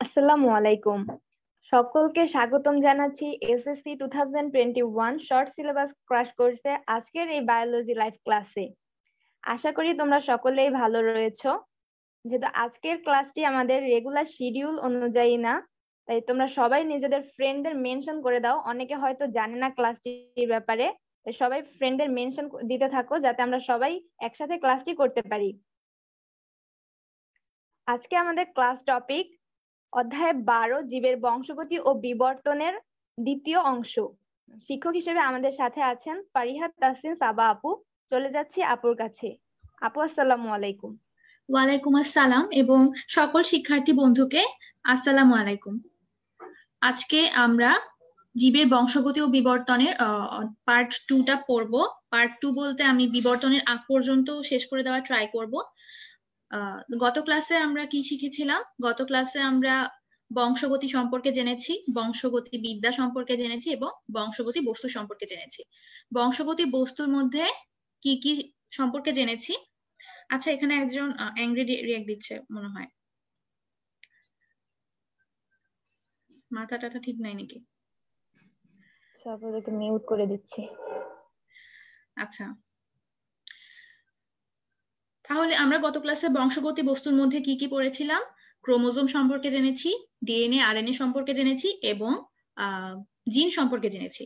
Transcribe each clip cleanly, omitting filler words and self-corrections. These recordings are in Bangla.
আসসালামু আলাইকুম। সকলকে স্বাগতম জানাচ্ছি এসএসসি 2021 শর্ট সিলেবাস ক্র্যাশ কোর্সে আজকের এই বায়োলজি লাইভ ক্লাসে। আশা করি তোমরা সকলেই ভালো রয়েছো। যেহেতু আজকের ক্লাসটি আমাদের রেগুলার শিডিউল অনুযায়ী না, তাই তোমরা সবাই নিজেদের ফ্রেন্ডদের মেনশন করে দাও। অনেকে হয়তো জানে না ক্লাসটির ব্যাপারে, তাই সবাই ফ্রেন্ডদের মেনশন দিতে থাকো যাতে আমরা সবাই একসাথে ক্লাসটি করতে পারি। আজকে আমাদের ক্লাস টপিক অধ্যায় 12 জীবের বংশগতি ও বিবর্তনের দ্বিতীয় অংশ। শিক্ষক হিসেবে আমাদের সাথে আছেন ফারিহা তাসনিম সাবা আপু। চলে যাচ্ছি আপুর কাছে। আপু আসসালামু আলাইকুম। ওয়ালাইকুম আসসালাম এবং সকল শিক্ষার্থী বন্ধুকে আসসালামু আলাইকুম। আজকে আমরা জীবের বংশগতি ও বিবর্তনের পার্ট 2টা পড়বো। পার্ট 2 বলতে আমি বিবর্তনের আগ পর্যন্ত শেষ করে দেওয়া ট্রাই করব। গত ক্লাসে আমরা কি শিখেছিলাম? গত ক্লাসে আমরা বংশগতি সম্পর্কে জেনেছি, বংশগতি বিদ্যা সম্পর্কে জেনেছি এবং বংশগতি বস্তু সম্পর্কে জেনেছি। বংশগতি বস্তুর মধ্যে কি কি সম্পর্কে জেনেছি? আচ্ছা, এখানে একজন অ্যাংরি রিঅ্যাক্ট দিচ্ছে মনে হয়। মাথা টাথা ঠিক নাই নাকি? সবাইকে মিউট করে দিচ্ছি। আচ্ছা, তাহলে আমরা গত ক্লাসে বংশগতি বস্তুর মধ্যে কি কি পড়েছিলাম? ক্রোমোজোম সম্পর্কে জেনেছি, ডিএনএ আরএনএ সম্পর্কে জেনেছি এবং জিন সম্পর্কে জেনেছি।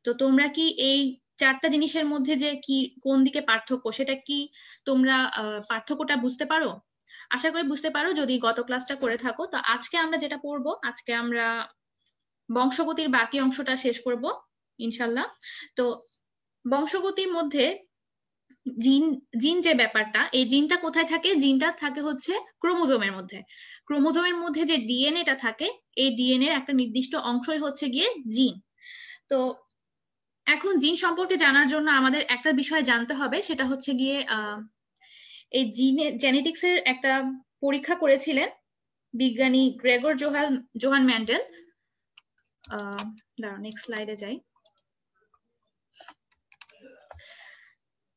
তো তোমরা কি এই চারটা জিনিসের মধ্যে যে কি কোন দিকে পার্থক্য, সেটা কি তোমরা পার্থক্যটা বুঝতে পারো? আশা করি বুঝতে পারো যদি গত ক্লাসটা করে থাকো। তো আজকে আমরা যেটা পড়বো, আজকে আমরা বংশগতির বাকি অংশটা শেষ করব ইনশাল্লাহ। তো বংশগতির মধ্যে জিন জিন যে ব্যাপারটা, এই জিনটা কোথায় থাকে? জিনটা থাকে হচ্ছে ক্রোমোজোমের মধ্যে। ক্রোমোজোমের মধ্যে যে ডিএনএটা থাকে, এই ডিএনএ একটা নির্দিষ্ট অংশই হচ্ছে গিয়ে জিন। তো এখন জিন সম্পর্কে জানার জন্য আমাদের একটা বিষয় জানতে হবে, সেটা হচ্ছে গিয়ে এই জেনেটিক্স এর একটা পরীক্ষা করেছিলেন বিজ্ঞানী গ্রেগর জোহান ম্যান্ডেল। দাঁড়াও, নেক্সট স্লাইডে যাই।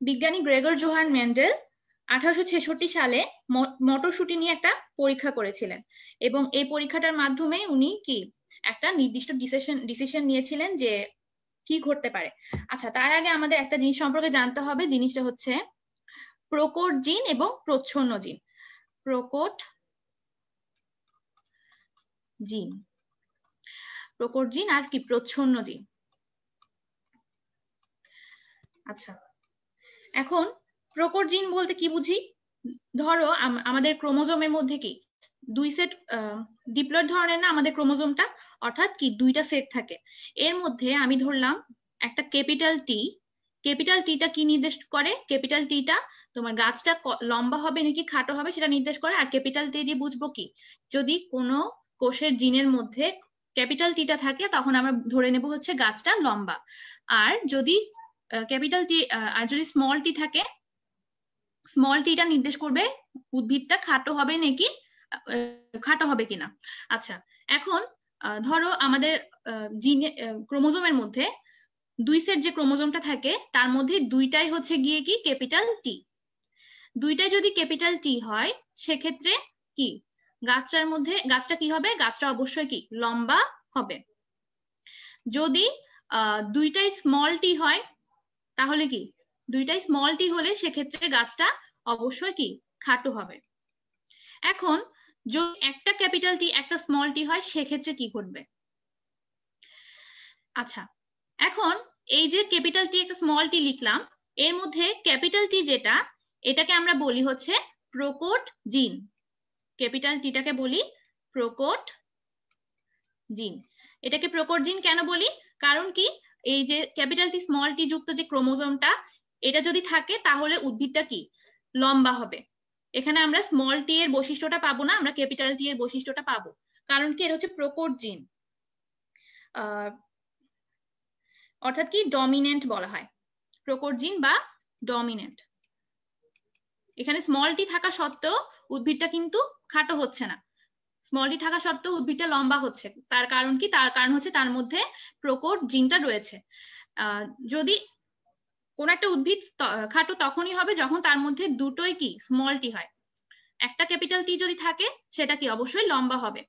বিজ্ঞানী গ্রেগর জোহান ম্যান্ডেল 1866 সালে মটরশুঁটি নিয়ে একটা পরীক্ষা করেছিলেন এবং এই পরীক্ষাটার মাধ্যমে উনি কি একটা নির্দিষ্ট ডিসিশন নিয়েছিলেন যে কি ঘটতে পারে। আচ্ছা, তার আগে আমাদের একটা জিনিস সম্পর্কে জানতে হবে। জিনিসটা হচ্ছে প্রকট জিন এবং প্রচ্ছন্ন জিন। প্রকট জিন, প্রকট জিন আর কি প্রচ্ছন্ন জিন। আচ্ছা, এখন প্রকট জিন বলতে কি বুঝি? ধরো আমাদের ক্রোমোজোমের মধ্যে কি দুই সেট ডিপ্লয়েড ধরনের না আমাদের ক্রোমোজোমটা, অর্থাৎ কি দুইটা সেট থাকে। এর মধ্যে আমি ধরলাম একটা ক্যাপিটাল টি। ক্যাপিটাল টিটা কি নির্দেশ করে? ক্যাপিটাল টিটা তোমার গাছটা লম্বা হবে নাকি খাটো হবে সেটা নির্দেশ করে। আর ক্যাপিটাল টি দিয়ে বুঝবো কি, যদি কোনো কোষের জিনের মধ্যে ক্যাপিটাল টিটা থাকে তখন আমরা ধরে নেব হচ্ছে গাছটা লম্বা। আর যদি ক্যাপিটাল টি আর যদি স্মল টি থাকে, স্মল টিটা নির্দেশ করবে উদ্ভিদটা খাটো হবে নাকি খাটো হবে কিনা। আচ্ছা, এখন ধরো আমাদের জিনে ক্রোমোজোমের মধ্যে দুই সেট যে ক্রোমোজোমটা থাকে তার মধ্যে দুইটাই হচ্ছে গিয়ে কি ক্যাপিটাল টি। দুইটাই যদি ক্যাপিটাল টি হয় সেক্ষেত্রে কি গাছটার মধ্যে গাছটা কি হবে? গাছটা অবশ্যই কি লম্বা হবে। যদি দুইটাই স্মল টি হয় তাহলে কি দুইটাই স্মল টি হলে সেক্ষেত্রে গাছটা অবশ্যই কি খাটো হবে। এখন যদি একটা ক্যাপিটাল টি একটা স্মল টি হয় সেক্ষেত্রে কি ঘটবে? আচ্ছা, এখন এই যে ক্যাপিটাল টি একটা স্মল টি লিখলাম, এর মধ্যে ক্যাপিটাল টি যেটা, এটাকে আমরা বলি হচ্ছে প্রকট জিন। ক্যাপিটাল টিটাকে বলি প্রকট জিন। এটাকে প্রকট জিন কেন বলি? কারণ কি এই যে ক্যাপিটাল টি স্মল টি যুক্ত যে ক্রোমোজোমটা, এটা যদি থাকে তাহলে উদ্ভিদটা কি লম্বা হবে। এখানে আমরা স্মল টি এর বৈশিষ্ট্যটা পাবো না, আমরা ক্যাপিটাল টি এর বৈশিষ্ট্যটা পাবো। কারণ কি এটা হচ্ছে প্রকট জিন, অর্থাৎ কি ডমিনেন্ট বলা হয়, প্রকট জিন বা ডমিনেন্ট। এখানে স্মল টি থাকা সত্ত্বেও উদ্ভিদটা কিন্তু খাটো হচ্ছে না, স্মল টি থাকা সত্ত্বেও উদ্ভিদটা লম্বা হচ্ছে। তার কারণ কি? তার কারণ হচ্ছে তার মধ্যে প্রকট জিনটা রয়েছে। যদি কোন একটা উদ্ভিদ খাটো তখনই হবে যখন তার মধ্যে দুটোই কি স্মল টি হয়। একটা ক্যাপিটাল টি যদি থাকে সেটা কি অবশ্যই লম্বা হবে।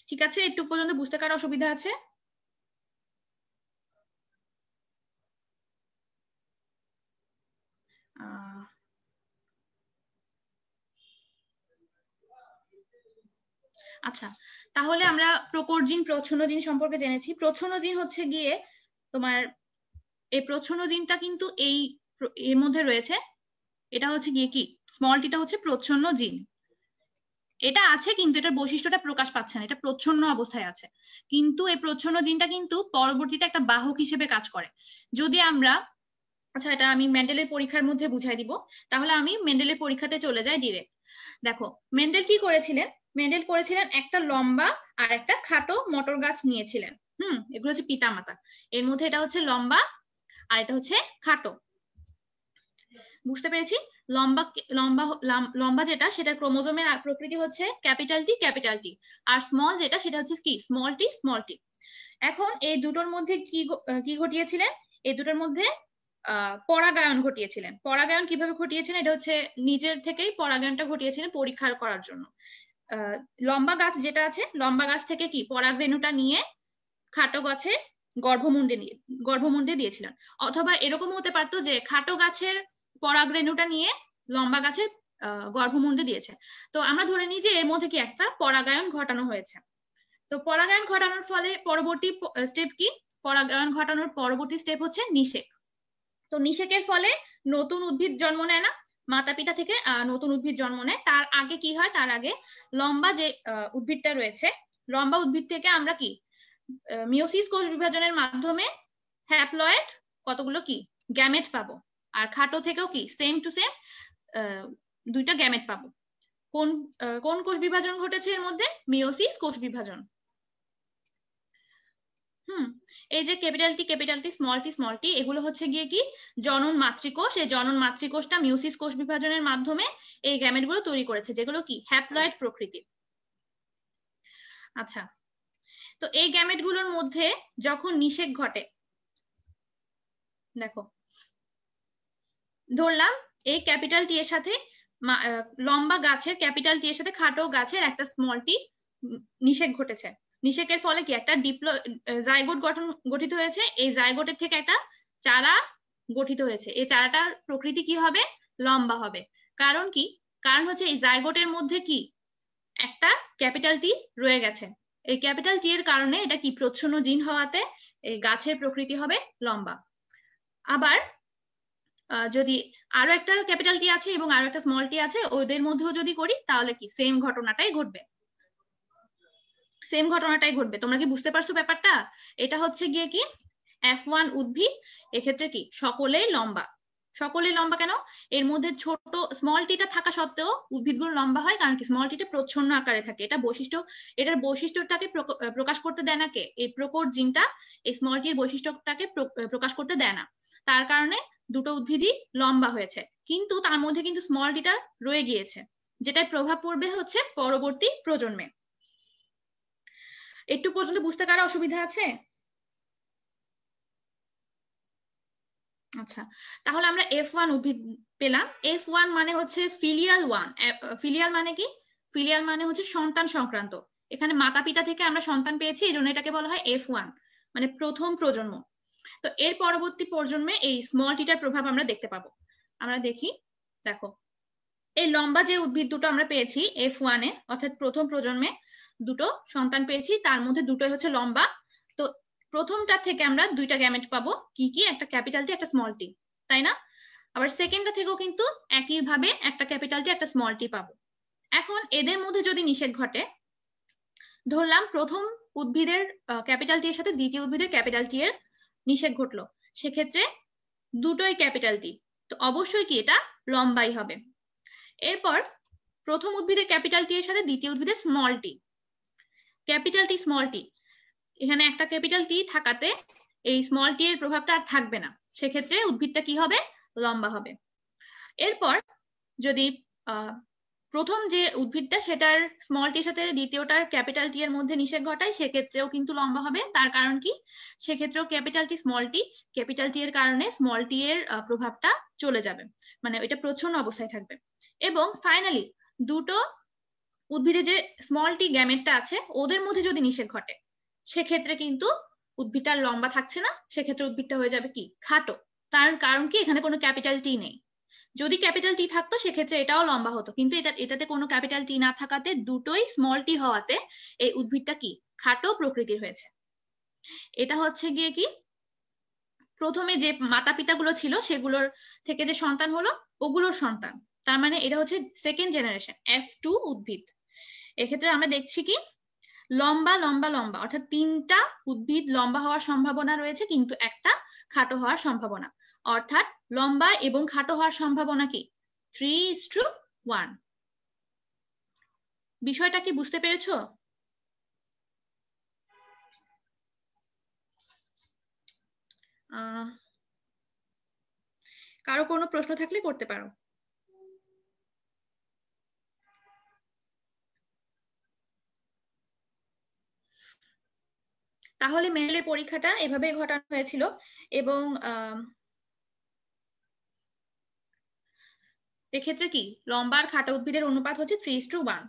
ঠিক আছে, একটু পর্যন্ত বুঝতে কারো অসুবিধা আছে? আচ্ছা, তাহলে আমরা প্রকট জিন প্রচ্ছন্ন জিন সম্পর্কে জেনেছি। প্রচ্ছন্ন জিন হচ্ছে গিয়ে তোমার এই প্রচ্ছন্ন জিনটা কিন্তু এর মধ্যে রয়েছে। এটা হচ্ছে গিয়ে কি, স্মল টিটা হচ্ছে প্রচ্ছন্ন জিন। এটা আছে কিন্তু এটার বৈশিষ্ট্যটা প্রকাশ পাচ্ছে না, এটা প্রচ্ছন্ন অবস্থায় আছে। কিন্তু এই প্রচ্ছন্ন জিনটা কিন্তু পরবর্তীতে একটা বাহক হিসেবে কাজ করে। যদি আমরা, আচ্ছা এটা আমি মেন্ডেলের পরীক্ষার মধ্যে বুঝাই দিব, তাহলে আমি মেন্ডেলের পরীক্ষাতে চলে যাই ডিরেক্ট। দেখো মেন্ডেল কি করেছিলেন, মেন্ডেল করেছিলেন একটা লম্বা আর একটা খাটো মটর গাছ নিয়েছিলেন। এগুলো হচ্ছে পিতামাতা। এর মধ্যে এটা হচ্ছে লম্বা আর এটা হচ্ছে খাটো। বুঝতে পেরেছি? লম্বা লম্বা লম্বা যেটা, সেটা ক্রোমোজোমের প্রকৃতি হচ্ছে ক্যাপিটাল টি, আর স্মল যেটা সেটা হচ্ছে কি, স্মল টি। এখন এই দুটোর মধ্যে কি ঘটিয়েছিলেন, এই দুটোর মধ্যে পরাগায়ন ঘটিয়েছিলেন। পরাগায়ন কিভাবে ঘটিয়েছিলেন, এটা হচ্ছে নিজের থেকেই পরাগায়নটা ঘটিয়েছিলেন পরীক্ষা করার জন্য। লম্বা গাছ যেটা আছে, লম্বা গাছ থেকে কি পরাগরেণুটা নিয়ে খাটো গাছের গর্ভমুণ্ডে দিয়েছিলেন। অথবা এরকম হতে পারতো যে খাটো গাছের পরাগরেণুটা নিয়ে লম্বা গাছের গর্ভমুণ্ডে দিয়েছে। তো আমরা ধরে নিই যে এর মধ্যে কি একটা পরাগায়ন ঘটানো হয়েছে। তো পরাগায়ন ঘটানোর ফলে পরবর্তী স্টেপ কি, পরাগায়ন ঘটানোর পরবর্তী স্টেপ হচ্ছে নিষেক। তো নিষেকের ফলে নতুন উদ্ভিদ জন্ম নেয় না, মাতা পিতা থেকে নতুন উদ্ভিদ জন্ম নেয়। তার আগে কি হয়, তার আগে লম্বা যে উদ্ভিদটা রয়েছে, লম্বা উদ্ভিদ থেকে আমরা কি মিওসিস কোষ বিভাজনের মাধ্যমে হ্যাপ্লয়েড কতগুলো কি গ্যামেট পাবো। আর খাটো থেকেও কি সেম টু সেম দুইটা গ্যামেট পাবো। কোন কোষ বিভাজন ঘটেছে এর মধ্যে, মিওসিস কোষ বিভাজন। এই যে ক্যাপিটাল টি স্মল টি এগুলো হচ্ছে গিয়ে কি জনন মাতৃকোষ। এই জনন মাতৃকোষটা মিওসিস কোষ বিভাজনের মাধ্যমে এই গ্যামেট গুলো তৈরি করেছে, যেগুলো কি হ্যাপ্লয়েড প্রকৃতির। আচ্ছা, তো এই গ্যামেট গুলোর মধ্যে যখন নিষেক ঘটে, দেখো ধরলাম এই ক্যাপিটাল টি এর সাথে লম্বা গাছের ক্যাপিটাল টি এর সাথে খাটো গাছের একটা স্মল টি নিষেক ঘটেছে। নিষেকের ফলে কি একটা জাইগোট গঠিত হয়েছে। এই জাইগোটের থেকে একটা চারা গঠিত হয়েছে। এই চারাটার প্রকৃতি কি হবে, লম্বা হবে। কারণ কি, কারণ হচ্ছে এই জাইগোটের মধ্যে কি একটা ক্যাপিটাল টি রয়ে গেছে। এই ক্যাপিটাল টি এর কারণে এটা কি প্রচ্ছন্ন জিন হওয়াতে এই গাছের প্রকৃতি হবে লম্বা। আবার যদি আরো একটা ক্যাপিটাল টি আছে এবং আরো একটা স্মল টি আছে, ওদের মধ্যেও যদি করি তাহলে কি সেম ঘটনাটাই ঘটবে, সেম ঘটনাটাই ঘটবে। তোমরা কি বুঝতে পারছো ব্যাপারটা? এটা হচ্ছে গিয়ে কি F1 উদ্ভিদ, এক্ষেত্রে কি সকলেই লম্বা। সকলেই লম্বা কেন, এর মধ্যে ছোট স্মল টিটা থাকা সত্ত্বেও উদ্ভিদগুলো লম্বা হয়, কারণ কি স্মল টিটা প্রচ্ছন্ন আকারে থাকে। এটা বৈশিষ্ট্য, এটার বৈশিষ্ট্যটাকে প্রকাশ করতে দেয় না কে, এই প্রকট জিনটা এই স্মল টির বৈশিষ্ট্যটাকে প্রকাশ করতে দেয় না। তার কারণে দুটো উদ্ভিদই লম্বা হয়েছে, কিন্তু তার মধ্যে কিন্তু স্মল টিটা রয়ে গিয়েছে, যেটার প্রভাব পড়বে হচ্ছে পরবর্তী প্রজন্মে। একটু পর্যন্ত বুঝতে কারো অসুবিধা আছে? আচ্ছা, তাহলে আমরা F1 উদ্ভিদ পেলাম। F1 মানে হচ্ছে ফিলিয়াল ওয়ান। ফিলিয়াল মানে কি, ফিলিয়াল মানে হচ্ছে সন্তান সংক্রান্ত। এখানে মাতা পিতা থেকে আমরা সন্তান পেয়েছি, এই জন্য এটাকে বলা হয় F1, মানে প্রথম প্রজন্ম। তো এর পরবর্তী প্রজন্মে এই স্মল টিটার প্রভাব আমরা দেখতে পাবো। আমরা দেখি, দেখো এই লম্বা যে উদ্ভিদ দুটো আমরা পেয়েছি F1 এ, অর্থাৎ প্রথম প্রজন্মে দুটো সন্তান পেয়েছি, তার মধ্যে দুটোই হচ্ছে লম্বা। তো প্রথমটা থেকে আমরা দুইটা গ্যামেট পাবো, কি কি, একটা ক্যাপিটাল টি একটা স্মল টি, তাই না? আবার সেকেন্ডটা থেকেও কিন্তু একই ভাবে একটা ক্যাপিটাল টি একটা স্মল টি পাবো। এখন এদের মধ্যে যদি নিষেক ঘটে, ধরলাম প্রথম উদ্ভিদের ক্যাপিটাল টি এর সাথে দ্বিতীয় উদ্ভিদের ক্যাপিটাল টি এর নিষেক ঘটলো, সেক্ষেত্রে দুটোই ক্যাপিটাল টি, তো অবশ্যই কি এটা লম্বাই হবে। এরপর প্রথম উদ্ভিদের ক্যাপিটাল টি এর সাথে দ্বিতীয় উদ্ভিদের small tea, capital T small tea, এখানে একটা ক্যাপিটাল টি থাকাতে এই স্মল টি এর প্রভাবটা আর থাকবে না, সেক্ষেত্রে উদ্ভিদটা কি হবে, লম্বা হবে। এরপর যদি প্রথম যে উদ্ভিদটা সেটার স্মল টির সাথে দ্বিতীয়টার ক্যাপিটাল টি এর মধ্যে নিষেক ঘটায়, সেক্ষেত্রেও কিন্তু লম্বা হবে। তার কারণ কি, সেক্ষেত্রেও ক্যাপিটাল টি এর কারণে স্মল টি এর প্রভাবটা চলে যাবে, মানে এটা প্রচ্ছন্ন অবস্থায় থাকবে। এবং ফাইনালি দুটো উদ্ভিদে যে স্মল টি গ্যামেটটা আছে ওদের মধ্যে যদি নিষেক ঘটে সেক্ষেত্রে কিন্তু উদ্ভিদটা লম্বা থাকছে না, সেক্ষেত্রে উদ্ভিদটা হয়ে যাবে কি খাটো। তার কারণ কি এখানে কোনো ক্যাপিটাল টি নেই। যদি ক্যাপিটাল টি থাকতো সেক্ষেত্রে এটাও লম্বা হতো, কিন্তু এটাতে কোনো ক্যাপিটাল টি না থাকাতে দুটোই স্মল টি হওয়াতে এই উদ্ভিদটা কি খাটো প্রকৃতির হয়েছে। এটা হচ্ছে গিয়ে কি প্রথমে যে মাতা পিতাগুলো ছিল সেগুলোর থেকে যে সন্তান হলো ওগুলোর সন্তান, তার মানে এটা হচ্ছে সেকেন্ড জেনারেশন F2 উদ্ভিদ। এক্ষেত্রে আমরা দেখছি কি লম্বা লম্বা লম্বা, অর্থাৎ 3টা উদ্ভিদ লম্বা হওয়ার সম্ভাবনা রয়েছে কিন্তু একটা খাটো হওয়ার সম্ভাবনা, অর্থাৎ লম্বা এবং খাটো হওয়ার সম্ভাবনা কি 3:1। বিষয়টা কি বুঝতে পেরেছো? কারো কোনো প্রশ্ন থাকলে করতে পারো। তাহলে মেন্ডেলের পরীক্ষাটা এভাবে ঘটানো হয়েছিল এবং এক্ষেত্রে কি লম্বা আর খাটো উদ্ভিদের অনুপাত হচ্ছে 3:1।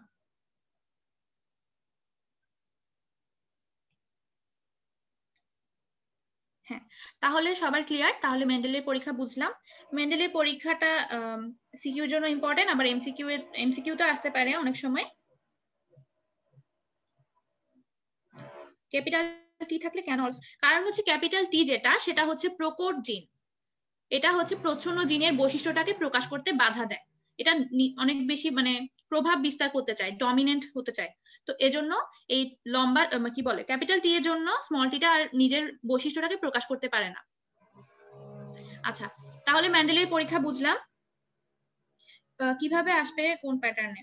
হ্যাঁ, তাহলে সবার ক্লিয়ার? তাহলে মেন্ডেলের পরীক্ষা বুঝলাম। মেন্ডেলের পরীক্ষাটা সিকিউর জন্য ইম্পর্টেন্ট, আবার এমসিকিউ তো আসতে পারে অনেক সময়। ক্যাপিটাল টি থাকলে কেন? কারণ হচ্ছে ক্যাপিটাল টি যেটা সেটা হচ্ছে প্রকট জিন, এটা হচ্ছে প্রচ্ছন্ন জিনের বৈশিষ্ট্যটাকে প্রকাশ করতে বাধা দেয়, এটা অনেক বেশি মানে প্রভাব বিস্তার করতে চায়, ডমিনেন্ট হতে চায়। তো এজন্য এই লম্বা কি বলে ক্যাপিটাল টি এর জন্য স্মল টিটা আর নিজের বৈশিষ্ট্যটাকে প্রকাশ করতে পারে না। আচ্ছা, তাহলে মেন্ডেলের পরীক্ষা বুঝলাম। কিভাবে আসবে কোন প্যাটার্নে?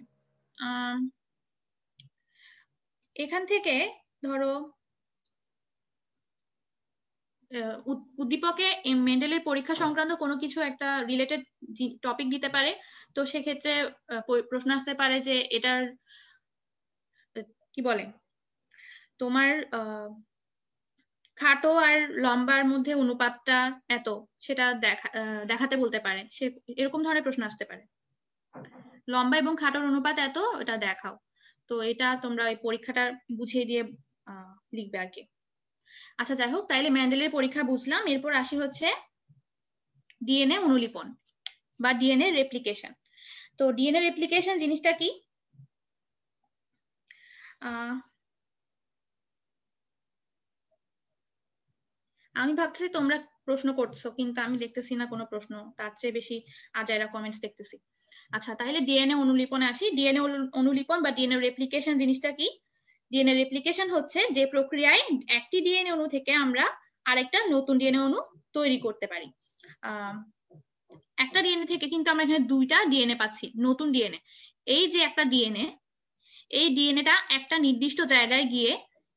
এখান থেকে ধরো উদ্দীপকে মেন্ডেলের পরীক্ষা সংক্রান্ত কোনো কিছু একটা রিলেটেড টপিক দিতে পারে। তো সেক্ষেত্রে প্রশ্ন আসতে পারে যে এটার কি বলে তোমার খাটো আর লম্বার মধ্যে অনুপাতটা এত, সেটা দেখাতে বলতে পারে, সে এরকম ধরনের প্রশ্ন আসতে পারে। লম্বা এবং খাটোর অনুপাত এত, এটা দেখাও। তো এটা তোমরা ওই পরীক্ষাটা বুঝিয়ে দিয়ে লিখবে আর কি। আচ্ছা যাই হোক, তাইলে মেন্ডেলের পরীক্ষা বুঝলাম। এরপর আসি হচ্ছে ডিএনএ অনুলিপন বা ডিএনএ রেপ্লিকেশন। তো ডিএনএ রেপ্লিকেশন জিনিসটা কি? আমি ভাবছি তোমরা প্রশ্ন করছো, কিন্তু আমি দেখতেছি না কোনো প্রশ্ন, তার চেয়ে বেশি আজাইরা কমেন্টস দেখতেছি। আচ্ছা, তাহলে ডিএনএ অনুলিপনে আসি। ডিএনএ অনুলিপন বা ডিএনএ রেপ্লিকেশন জিনিসটা কি? ডিএনএ রেপ্লিকেশন হচ্ছে যে প্রক্রিয়ায় একটি ডিএনএ অণু থেকে আমরা আরেকটা নতুন ডিএনএ অণু তৈরি করতে পারি। একটা ডিএনএ থেকে কিন্তু আমরা এখানে দুইটা ডিএনএ পাচ্ছি, নতুন ডিএনএ। এই যে একটা ডিএনএ, এই ডিএনএটা একটা নির্দিষ্ট জায়গায় গিয়ে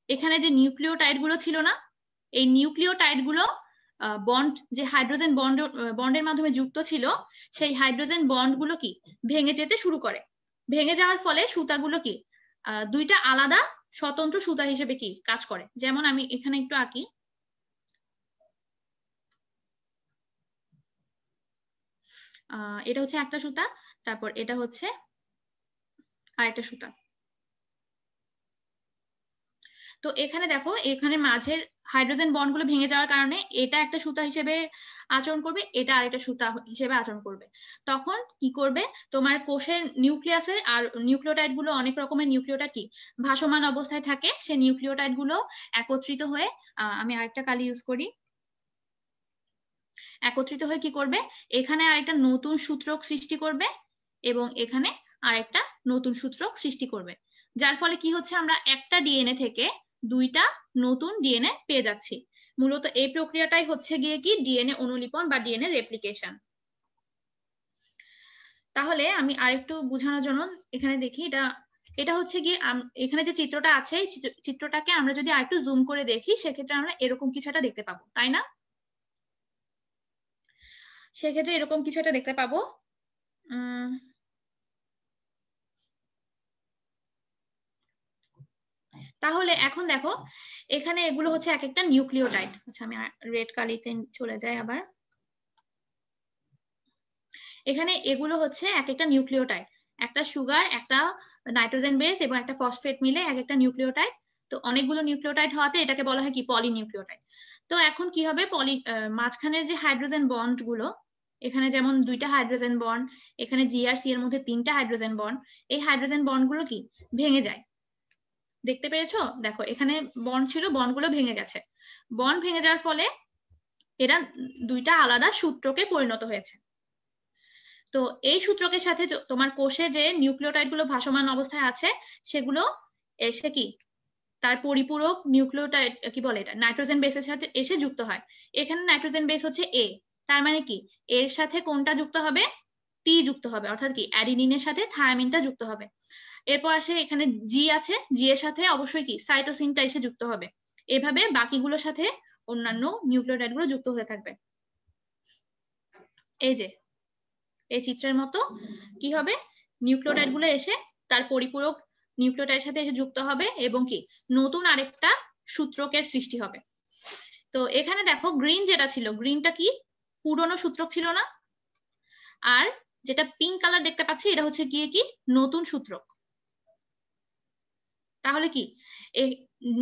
এখানে যে নিউক্লিওটাইড গুলো ছিল না, এই নিউক্লিওটাইড গুলো বন্ড যে হাইড্রোজেন বন্ডের মাধ্যমে যুক্ত ছিল, সেই হাইড্রোজেন বন্ড গুলো কি ভেঙে যেতে শুরু করে। ভেঙে যাওয়ার ফলে সুতাগুলো কি দুইটা আলাদা স্বতন্ত্র সুতা হিসেবে কি কাজ করে। যেমন আমি এখানে একটু আঁকি, এটা হচ্ছে একটা সুতা, তারপর এটা হচ্ছে আরেকটা সুতা। তো এখানে দেখো, এখানে মাঝের হাইড্রোজেন বন্ডগুলো ভেঙে যাওয়ার কারণে এটা একটা সুতা হিসেবে আচরণ করবে, এটা আরেকটা সুতা হিসেবে আচরণ করবে। তখন কি করবে, তোমার কোষের নিউক্লিয়াসে আর নিউক্লিওটাইড গুলো, অনেক রকমের নিউক্লিওটাইড কি ভাসমান অবস্থায় থাকে, সে নিউক্লিওটাইড গুলো একত্রিত হয়ে, আমি আরেকটা কালি ইউজ করি, একত্রিত হয়ে কি করবে, এখানে আরেকটা নতুন সূত্রক সৃষ্টি করবে এবং এখানে আরেকটা নতুন সূত্রক সৃষ্টি করবে। যার ফলে কি হচ্ছে, আমরা একটা ডিএনএ থেকে দুইটা নতুন ডিএনএ পেয়ে যাচ্ছি। মূলত এই প্রক্রিয়াটাই হচ্ছে গিয়ে কি ডিএনএ অনুলিপন বা ডিএনএ রেপ্লিকেশন। তাহলে আমি আরেকটু বোঝানোর জন্য এখানে দেখি, এটা হচ্ছে গিয়ে এখানে যে চিত্রটা আছে, চিত্রটাকে আমরা যদি আরেকটু জুম করে দেখি সেক্ষেত্রে আমরা এরকম কিছু একটা দেখতে পাবো, তাই না? সেক্ষেত্রে এরকম কিছু একটা দেখতে পাবো। তাহলে এখন দেখো, এখানে এগুলো হচ্ছে এক একটা নিউক্লিওটাইড। আচ্ছা, আমি রেড কালিতে চলে যাই আবার। এখানে এগুলো হচ্ছে এক একটা নিউক্লিওটাইড। একটা সুগার, একটা নাইট্রোজেন বেস এবং একটা ফসফেট মিলে এক একটা নিউক্লিওটাইড। তো অনেকগুলো নিউক্লিওটাইড হওয়াতে এটাকে বলা হয় কি পলিনিউক্লিওটাইড। তো এখন কি হবে, মাঝখানের যে হাইড্রোজেন বন্ড গুলো, এখানে যেমন 2টা হাইড্রোজেন বন্ড, এখানে জি আর সি এর মধ্যে 3টা হাইড্রোজেন বন্ড, এই হাইড্রোজেন বন্ড গুলো কি ভেঙে যায়। দেখতে পেরেছো? দেখো এখানে বন্ড ছিল, বন্ডগুলো ভেঙে গেছে। বন্ড ভেঙে যাওয়ার ফলে এরা 2টা আলাদা সূত্রকে পরিণত হয়েছে। তো এই সূত্রকের সাথে তোমার কোষে যে নিউক্লিওটাইড গুলো ভাসমান অবস্থায় আছে সেগুলো এসে কি তার পরিপূরক নিউক্লিওটাইড কি বলে এটা নাইট্রোজেন বেসের সাথে এসে যুক্ত হয়। এখানে নাইট্রোজেন বেস হচ্ছে এ, তার মানে কি এর সাথে কোনটা যুক্ত হবে, টি যুক্ত হবে, অর্থাৎ কি অ্যাডিনিনের সাথে থায়ামিনটা যুক্ত হবে। এরপর আসে এখানে জি আছে, জি এর সাথে অবশ্যই কি সাইটোসিনটা এসে যুক্ত হবে। এভাবে বাকিগুলোর সাথে অন্যান্য নিউক্লিওটাইড গুলো যুক্ত হয়ে থাকবে। এই যে এই চিত্রের মতো কি হবে, নিউক্লিওটাইড গুলো এসে তার পরিপূরক নিউক্লিওটাইডের সাথে এসে যুক্ত হবে এবং কি নতুন আরেকটা সূত্রকের সৃষ্টি হবে। তো এখানে দেখো গ্রিন যেটা ছিল, গ্রিনটা কি পুরনো সূত্রক ছিল না, আর যেটা পিঙ্ক কালার দেখতে পাচ্ছি এটা হচ্ছে গিয়ে কি নতুন সূত্রক। তাহলে কি এই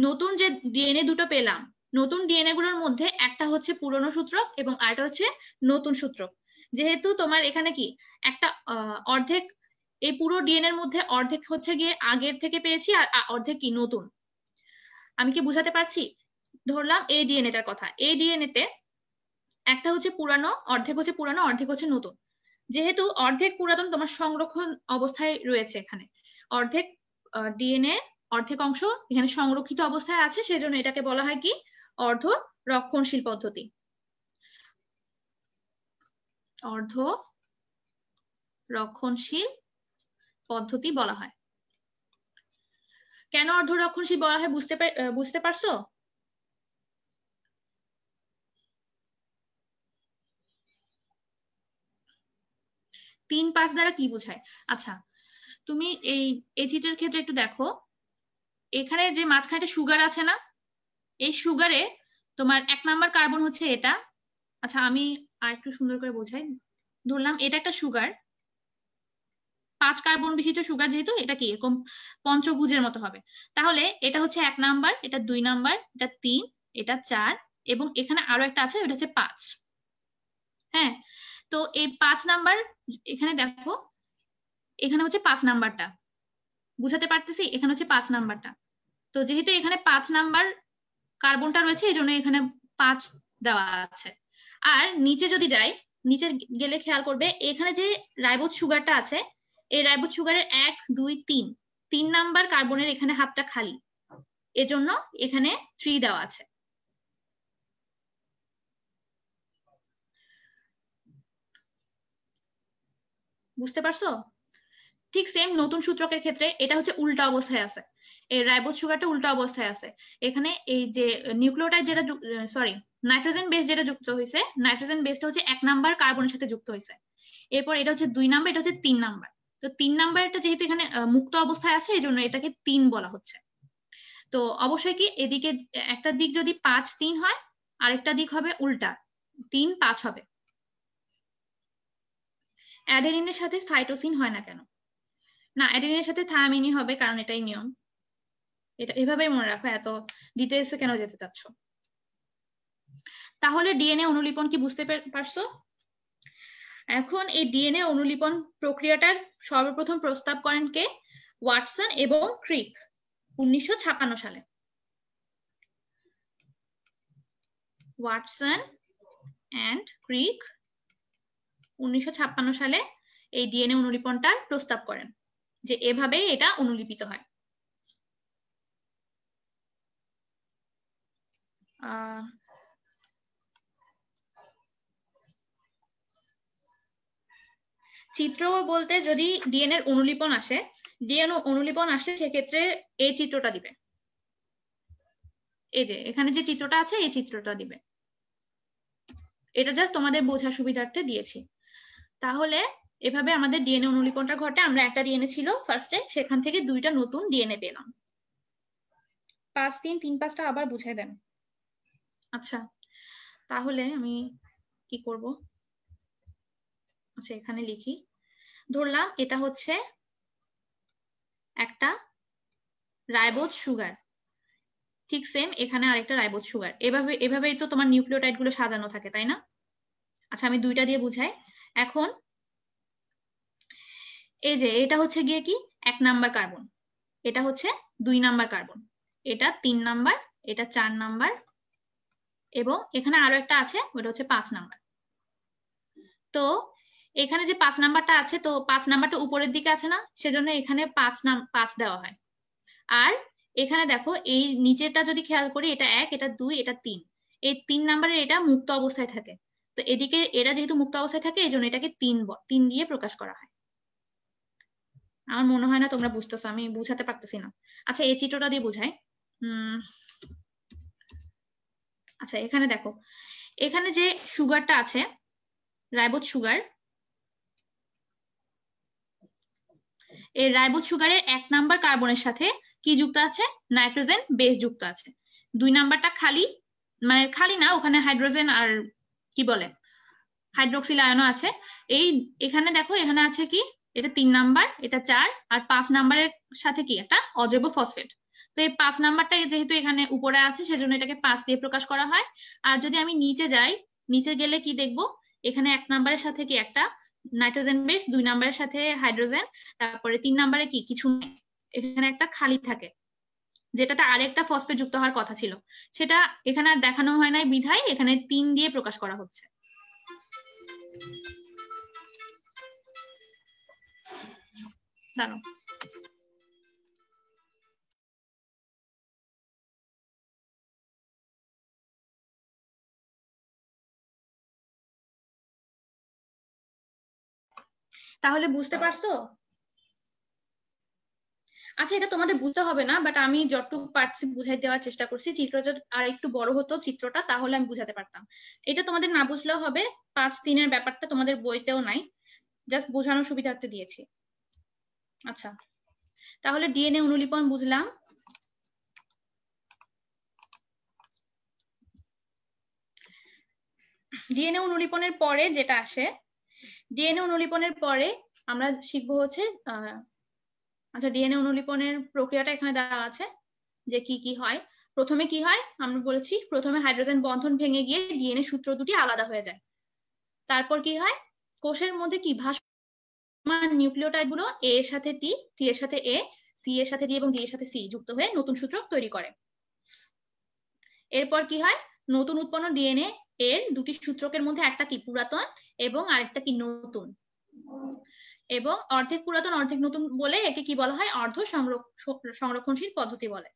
নতুন যে ডিএনএ দুটো পেলাম, নতুন ডিএনএ গুলোর মধ্যে একটা হচ্ছে পুরনো সূত্রক এবং আরেকটা হচ্ছে নতুন সূত্রক। যেহেতু তোমার এখানে কি একটা অর্ধেক, এই পুরো ডিএনএ এর মধ্যে অর্ধেক হচ্ছে গিয়ে আগের থেকে পেয়েছি আর অর্ধেক কি নতুন। আমি কি বুঝাতে পারছি? ধরলাম এই ডিএনএটার কথা, এই ডিএনএ তে একটা হচ্ছে পুরানো, অর্ধেক হচ্ছে পুরানো, অর্ধেক হচ্ছে নতুন। যেহেতু অর্ধেক পুরাতন তোমার সংরক্ষণ অবস্থায় রয়েছে, এখানে অর্ধেক ডিএনএ অর্ধেক অংশ এখানে সংরক্ষিত অবস্থায় আছে, সেজন্য এটাকে বলা হয় কি অর্ধ রক্ষণশীল পদ্ধতি। অর্ধ রক্ষণশীল পদ্ধতি বলা হয়। কেন অর্ধ রক্ষণশীল বলা হয় বুঝতে পারছো? তিন পাঁচ দ্বারা কি বোঝায়? আচ্ছা তুমি এই চিত্রের ক্ষেত্রে একটু দেখো, এখানে যে মাঝখানে সুগার আছে না, এই সুগারে তোমার 1 নাম্বার কার্বন হচ্ছে এটা। আচ্ছা আমি আর একটু সুন্দর করে বোঝাই, ধরলাম এটা একটা সুগার, 5 কার্বন বিশিষ্ট সুগার, যেহেতু এটা কি এরকম পঞ্চভুজের মতো হবে। তাহলে এটা হচ্ছে 1 নাম্বার, এটা 2 নাম্বার, এটা 3, এটা 4 এবং এখানে আরো একটা আছে, ওটা হচ্ছে 5। হ্যাঁ, তো এই 5 নাম্বার এখানে দেখো, এখানে হচ্ছে 5 নাম্বারটা, বুঝাতে পারতেছি? এখানে হচ্ছে 5 নাম্বারটা। তো যেহেতু এখানে 5 নাম্বার কার্বনটা রয়েছে এই জন্য এখানে 5 দেওয়া আছে। আর নিচে যদি যাই, নিচে গেলে খেয়াল করবে এখানে যে রাইবোজ সুগারটা আছে, এই রাইবোজ সুগারের 1 2 3 নাম্বার কার্বনের এখানে হাতটা খালি, এজন্য এখানে 3 দেওয়া আছে। বুঝতে পারছো? ঠিক সেম নতুন সূত্রকের ক্ষেত্রে এটা হচ্ছে উল্টা অবস্থায় আছে, এই রাইবোজ সুগারটা উল্টা অবস্থায় আছে। এখানে এই যে নিউক্লিওটাইড যেটা সরি নাইট্রোজেন বেস যেটা যুক্ত হয়েছে, নাইট্রোজেন বেসটা হচ্ছে 1 নাম্বার কার্বনের সাথে যুক্ত হয়েছে। এরপর এটা হচ্ছে 2 নাম্বার, এটা হচ্ছে 3 নাম্বার। তো 3 নাম্বারটা যেহেতু এখানে মুক্ত অবস্থায় আছে এই জন্য এটাকে 3 বলা হচ্ছে। তো অবশ্যই কি এদিকে একটা দিক যদি 5 3 হয়, আরেকটা দিক হবে উল্টা 3 5 হবে। অ্যাডেনিনের সাথে সাইটোসিন হয় না কেন? না, অ্যাডেনিনের সাথে থায়ামিনই হবে, কারণ এটাই নিয়ম। এটা এভাবেই মনে রাখো, এত ডিটেইলসে কেন যেতে চাচ্ছ? তাহলে ডিএনএ অনুলিপন কি বুঝতে পারছো? এখন এই ডিএনএ অনুলিপন প্রক্রিয়াটার সর্বপ্রথম প্রস্তাব করেন কে? ওয়াটসন এবং ক্রিক 1956 সালে। ওয়াটসন এন্ড ক্রিক 1956 সালে এই ডিএনএ অনুলিপনটার প্রস্তাব করেন যে এভাবে এটা অনুলিপিত হয়। চিত্র বলতে যদি ডিএনএ অনুলিপন আসে, ডিএনএ অনুলিপন আসলে সেক্ষেত্রে এই চিত্রটা দিবে, এই যে এখানে যে চিত্রটা আছে এই চিত্রটা দিবে। এটা জাস্ট তোমাদের বোঝার সুবিধার্থে দিয়েছি। তাহলে এভাবে আমাদের ডিএনএ অনুলিপনটা ঘটে। আমরা একটা ডিএনএ ছিল ফার্স্টে, সেখান থেকে 2টা নতুন ডিএনএ পেলাম। 5 3 3 5টা আবার বুঝাই দেন। আচ্ছা তাহলে আমি কি করব? আচ্ছা এখানে লিখি, ধরলাম এটা হচ্ছে একটা রাইবোজ সুগার, ঠিক সেম এখানে আরেকটা রাইবোজ সুগার। এভাবেই তো তোমার নিউক্লিওটাইড গুলো সাজানো থাকে, তাই না? আচ্ছা আমি দুইটা দিয়ে বুঝাই। এখন এই যে এটা হচ্ছে গিয়ে কি 1 নাম্বার কার্বন, এটা হচ্ছে 2 নাম্বার কার্বন, এটা 3 নাম্বার, এটা 4 নাম্বার, এবং এখানে আরো একটা আছে ওটা হচ্ছে 5 নাম্বার। তো এখানে যে 5 নাম্বারটা আছে, তো 5 নাম্বারটা উপরের দিকে আছে না, সেজন্য এখানে 5 দেওয়া হয়। আর এখানে দেখো এই নিচেরটা যদি খেয়াল করি, এটা 1, এটা 2, এটা 3, এই 3 নাম্বারের এটা মুক্ত অবস্থায় থাকে। তো এদিকে এরা যেহেতু মুক্ত অবস্থায় থাকে, এই জন্য এটাকে 3 দিয়ে প্রকাশ করা হয়। আমার মনে হয় না তোমরা বুঝতেছো, আমি বুঝাতে পারতেছি না। আচ্ছা এই চিত্রটা দিয়ে বুঝাই। আচ্ছা এখানে দেখো, এখানে যে সুগারটা আছে রাইবোজ সুগার, এই রাইবোজ সুগারের 1 নাম্বার কার্বনের সাথে কি যুক্ত আছে? নাইট্রোজেন বেস যুক্ত আছে। 2 নাম্বারটা খালি, মানে খালি না, ওখানে হাইড্রোজেন আর কি বলে হাইড্রোক্সিল আয়নও আছে। এই এখানে দেখো এখানে আছে কি, এটা 3 নাম্বার, এটা 4, আর 5 নাম্বারের সাথে কি একটা অজৈব ফসফেট। তো এই 5 নাম্বারটা যেহেতু এখানে উপরে আছে, সেজন্য এটাকে 5 দিয়ে প্রকাশ করা হয়। আর যদি আমি নিচে যাই, নিচে গেলে কি দেখবো, এখানে 1 নাম্বারের সাথে কি একটা নাইট্রোজেন বেস, 2 নাম্বারের সাথে হাইড্রোজেন, তারপরে 3 নাম্বারে কি কিছু নেই, এখানে একটা খালি থাকে, যেটাতে আরেকটা ফসফেট যুক্ত হওয়ার কথা ছিল, সেটা এখানে আর দেখানো হয় নাই, বিধায় এখানে 3 দিয়ে প্রকাশ করা হচ্ছে। জানো তাহলে বুঝতে পারছো? আচ্ছা এটা তোমাদের বুঝতে হবে না, বাট আমি যতটুকু পারছি বুঝাই দেওয়ার চেষ্টা করছি। চিত্রটা যদি আর একটু বড় হতো চিত্রটা, তাহলে আমি বুঝাতে পারতাম। এটা তোমাদের না বুঝলেও হবে, 5-3-এর ব্যাপারটা তোমাদের বইতেও নাই, জাস্ট বোঝানোর সুবিধার্থে দিয়েছি। আচ্ছা তাহলে ডিএনএ অনুলিপন বুঝলাম। ডিএনএ অনুলিপনের পরে যেটা আসে, ডিএনএ অনুলিপনের পরে আমরা শিখবো হচ্ছে আচ্ছা ডিএনএ অনুলিপনের প্রক্রিয়াটা এখানে দেওয়া আছে যে কি কি হয়। প্রথমে কি হয় আমরা বলেছি, প্রথমে হাইড্রোজেন বন্ধন ভেঙে গিয়ে ডিএনএ সূত্র দুটি আলাদা হয়ে যায়। তারপর কি হয়, কোষের মধ্যে কি ভাসমান নিউক্লিওটাইড গুলো এ এর সাথে টি, টি এর সাথে এ, সি এর সাথে জি এবং জি এর সাথে সি যুক্ত হয়ে নতুন সূত্র তৈরি করে। এরপর কি হয়, নতুন উৎপন্ন ডিএনএ এর দুটি সূত্রকের মধ্যে একটা কি পুরাতন এবং আরেকটা কি নতুন, এবং অর্ধেক পুরাতন অর্ধেক নতুন বলে একে কি বলা হয়, অর্ধ সংরক্ষণশীল পদ্ধতি বলে।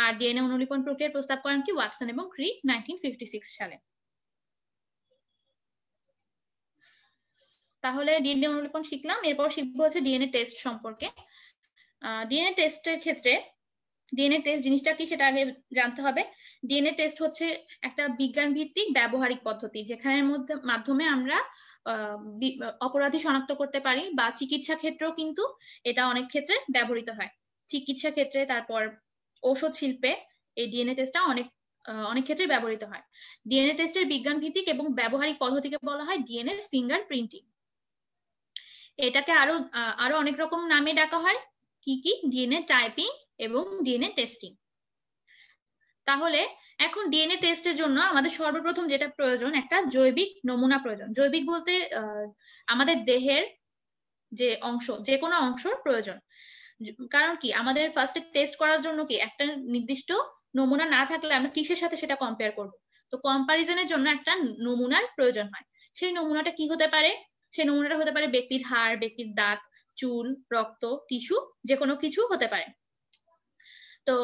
আর ডিএনএ অনুলিপন প্রক্রিয়ার প্রস্তাব করেন কি ওয়াটসন এবং ক্রিক 1956 সালে। তাহলে ডিএনএ অনুলিপন শিখলাম, এরপর শিখবো হচ্ছে ডিএনএ টেস্ট সম্পর্কে। ডিএনএ টেস্টের ক্ষেত্রে, ডিএনএ টেস্ট জিনিসটা কি সেটা আগে জানতে হবে। ডিএনএ টেস্ট হচ্ছে একটা বিজ্ঞান ভিত্তিক ব্যবহারিক পদ্ধতি, যেখানের মাধ্যমে আমরা অপরাধী শনাক্ত করতে পারি, বা চিকিৎসা ক্ষেত্রেও কিন্তু এটা অনেক ক্ষেত্রে ব্যবহৃত হয়। চিকিৎসা ক্ষেত্রে, তারপর ঔষধ শিল্পে এই ডিএনএ টেস্টটা অনেক ক্ষেত্রে ব্যবহৃত হয়। ডিএনএ টেস্টের বিজ্ঞান ভিত্তিক এবং ব্যবহারিক পদ্ধতিকে বলা হয় ডিএনএ ফিঙ্গার প্রিন্টিং। এটাকে আরো অনেক রকম নামে ডাকা হয়, কি কি, ডিএনএ টাইপিং এবং ডিএনএ টেস্টিং। তাহলে এখন ডিএনএ টেস্টের জন্য আমাদের সর্বপ্রথম যেটা প্রয়োজন, একটা জৈবিক নমুনা প্রয়োজন। জৈবিক বলতে আমাদের দেহের যে অংশ, যে কোনো অংশের প্রয়োজন। কারণ কি আমাদের ফার্স্টে টেস্ট করার জন্য কি একটা নির্দিষ্ট নমুনা না থাকলে আমরা কিসের সাথে সেটা কম্পেয়ার করব। তো কম্পারিজনের জন্য একটা নমুনার প্রয়োজন হয়। সেই নমুনাটা কি হতে পারে, সেই নমুনাটা হতে পারে ব্যক্তির হাড়, ব্যক্তির দাঁত, চুল, রক্ত, টিস্যু, যে কোনো কিছু হতে পারে। তো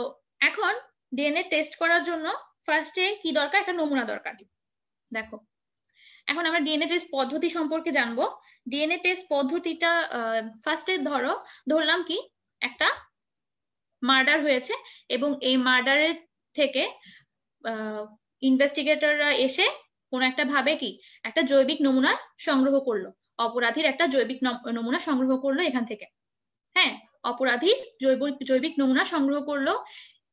এখন ডিএনএ টেস্ট করার জন্য ফার্স্টে কি দরকার, একটা নমুনা দরকার। দেখো এখন আমরা ডিএনএ টেস্ট পদ্ধতি সম্পর্কে জানবো। ডিএনএ টেস্ট পদ্ধতিটা ফার্স্টে ধরলাম কি একটা মার্ডার হয়েছে, এবং এই মার্ডারের থেকে ইনভেস্টিগেটররা এসে কোন একটা ভাবে কি একটা জৈবিক নমুনা সংগ্রহ করলো, অপরাধীর একটা জৈবিক নমুনা সংগ্রহ করলো এখান থেকে। হ্যাঁ, অপরাধীর জৈবিক নমুনা সংগ্রহ করলো।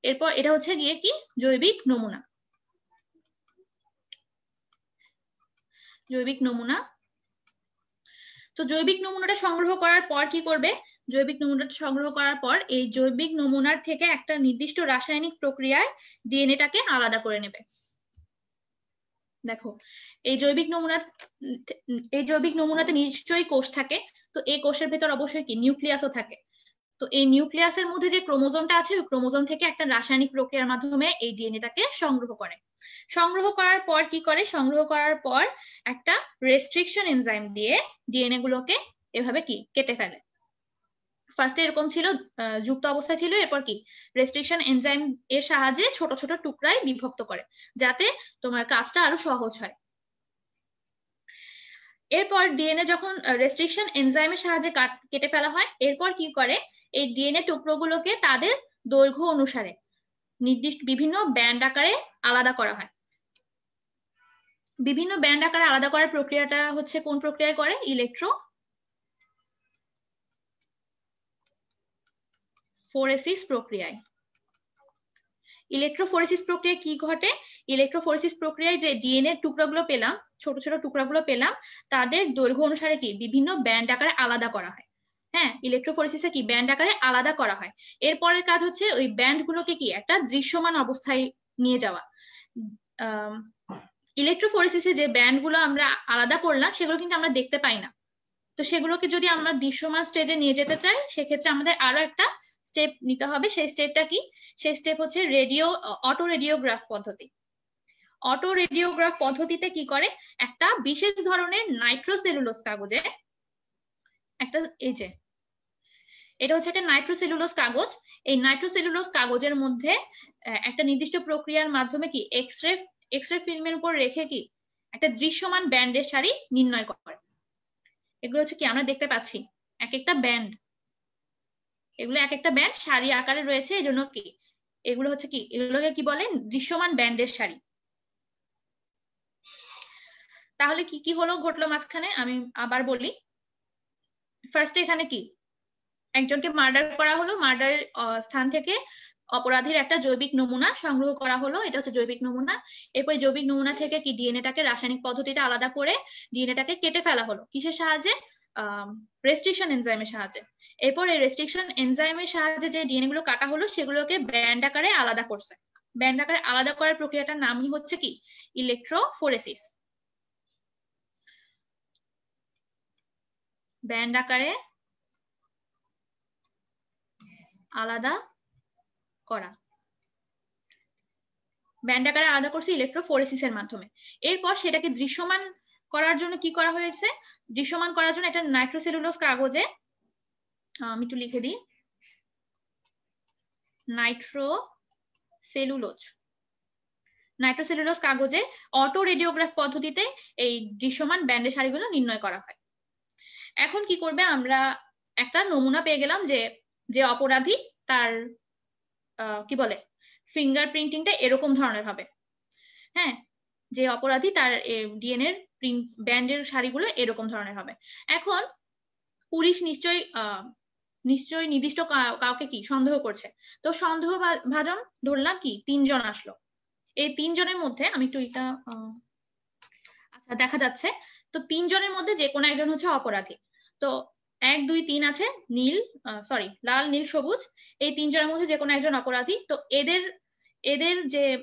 এরপর এটা হচ্ছে গিয়ে কি জৈবিক নমুনা। জৈবিক নমুনা, তো জৈবিক নমুনাটা সংগ্রহ করার পর কি করবে, জৈবিক নমুনাটা সংগ্রহ করার পর এই জৈবিক নমুনার থেকে একটা নির্দিষ্ট রাসায়নিক প্রক্রিয়ায় ডিএনএটাকে আলাদা করে নেবে। দেখো এই জৈবিক নমুনাতে নিশ্চয়ই কোষ থাকে, তো এই কোষের ভেতর অবশ্যই কি নিউক্লিয়াসও থাকে। তো এই নিউক্লিয়াসের মধ্যে যে ক্রোমোজোমটা আছে ওই ক্রোমোজোম থেকে একটা রাসায়নিক প্রক্রিয়ার মাধ্যমে এই ডিএনএটাকে সংগ্রহ করে। সংগ্রহ করার পর কি করে, সংগ্রহ করার পর একটা রেস্ট্রিকশন এনজাইম দিয়ে ডিএনএ গুলোকে এভাবে কি কেটে ফেলে। ফার্স্টে এরকম ছিল, যুক্ত অবস্থায় ছিল, এরপর কি রেস্ট্রিকশন এনজাইম এর সাহায্যে ছোট ছোট টুকরায় বিভক্ত করে যাতে তোমার কাজটা আরো সহজ হয়। এরপর ডিএনএ যখন রেস্ট্রিকশন এনজাইমের সাহায্যে কেটে ফেলা হয়, এরপর কি করে এই ডিএনএ টুকরোগুলোকে তাদের দৈর্ঘ্য অনুসারে নির্দিষ্ট বিভিন্ন ব্যান্ড আকারে আলাদা করা হয়। বিভিন্ন ব্যান্ড আকারে আলাদা করার প্রক্রিয়াটা হচ্ছে কোন প্রক্রিয়ায় করে, ইলেকট্রোফোরেসিস প্রক্রিয়ায়। ইলেকট্রোফোরেসিস প্রক্রিয়ায় কি ঘটে, ইলেকট্রোফোরেসিস প্রক্রিয়ায় যে ডিএনএ টুকরাগুলো পেলাম, ছোট ছোট টুকরাগুলো পেলাম, তাদের দৈর্ঘ্য অনুসারে কি বিভিন্ন ব্যান্ড আকারে আলাদা করা হয়। হ্যাঁ, ইলেকট্রোফোরেসিসে কি ব্যান্ড আকারে আলাদা করা হয়। এরপরের কাজ হচ্ছে ওই ব্যান্ড গুলোকে কি একটা দৃশ্যমান অবস্থায় নিয়ে যাওয়া। ইলেকট্রোফোরেসিসে যে ব্যান্ড গুলো আমরা আলাদা করলাম সেগুলো কিন্তু আমরা দেখতে পাই না, তো সেগুলোকে যদি আমরা দৃশ্যমান স্টেজে নিয়ে যেতে চাই সেক্ষেত্রে আমাদের আরো একটা স্টেপ নিতে হবে। সেই স্টেপটা কি, সেই স্টেপ হচ্ছে অটো রেডিওগ্রাফ পদ্ধতি। অটো রেডিওগ্রাফ পদ্ধতিতে কি করে, একটা বিশেষ ধরনের নাইট্রোসেলুলোজ কাগজে একটা, এই যে এটা হচ্ছে একটা নাইট্রোসেলুলোজ কাগজ, এই নাইট্রোসেলুলোজ কাগজের মধ্যে একটা নির্দিষ্ট প্রক্রিয়ার মাধ্যমে কি এক্সরে ফিল্মের উপর রেখে কি একটা দৃশ্যমান ব্যান্ডের সারি নির্ণয় করে। এগুলো হচ্ছে কি আমরা দেখতে পাচ্ছি এক একটা ব্যান্ড, এগুলো এক একটা ব্যান্ড সারি আকারে রয়েছে, এই জন্য কি এগুলো হচ্ছে কি, এগুলোকে কি বলে দৃশ্যমান ব্যান্ডের সারি। তাহলে কি কি ঘটলো মাঝখানে আমি আবার বলি। ফার্স্টে এখানে কি একজনকে মার্ডার করা হলো, মার্ডার স্থান থেকে অপরাধীর একটা জৈবিক নমুনা সংগ্রহ করা হলো, এটা হচ্ছে জৈবিক নমুনা। এরপর জৈবিক নমুনা থেকে কি ডিএনএটাকে রাসায়নিক পদ্ধতিতে আলাদা করে ডিএনএটাকে কেটে ফেলা হলো, কিসের সাহায্যে, রেস্ট্রিকশন এনজাইমের সাহায্যে। এরপর এই রেস্ট্রিকশন এনজাইমের সাহায্যে যে ডিএনএ গুলো কাটা হলো সেগুলোকে ব্যান্ড আকারে আলাদা করছে। ব্যান্ড আকারে আলাদা করার প্রক্রিয়াটার নামই হচ্ছে কি ইলেকট্রোফোরেসিস। ব্যান্ড আকারে আলাদা করা, ব্যান্ড আকারে আলাদা করছে ইলেকট্রোফোরেসিসের মাধ্যমে। এরপর সেটাকে দৃশ্যমান করার জন্য কি করা হয়েছে, দৃশ্যমান করার জন্য একটা নাইট্রোসেলুলোজ কাগজে, আমি একটু লিখে দিই, নাইট্রোসেলুলোজ কাগজে অটো রেডিওগ্রাফ পদ্ধতিতে এই দৃশ্যমান ব্যান্ডের সারিগুলো নির্ণয় করা হয়। এখন কি করবে, আমরা একটা নমুনা পেয়ে গেলাম যে অপরাধী তার কি বলে ফিঙ্গারপ্রিন্টিংটা এরকম ধরনের হবে। হ্যাঁ, যে অপরাধী তার ডিএনএ ব্যান্ডের সারিগুলো এরকম ধরনের হবে। এখন পুলিশ নিশ্চয়ই নির্দিষ্ট কাউকে কি সন্দেহ করছে, তো সন্দেহ ভাজন ধরলাম কি 3 জন আসলো। এই 3 জনের মধ্যে আমি একটু এটা আচ্ছা দেখা যাচ্ছে, তো 3 জনের মধ্যে যে কোনো একজন হচ্ছে অপরাধী। তো 1 2 3 আছে, লাল নীল সবুজ, এই 3 জনের মধ্যে যে কোনো একজন অপরাধী। তো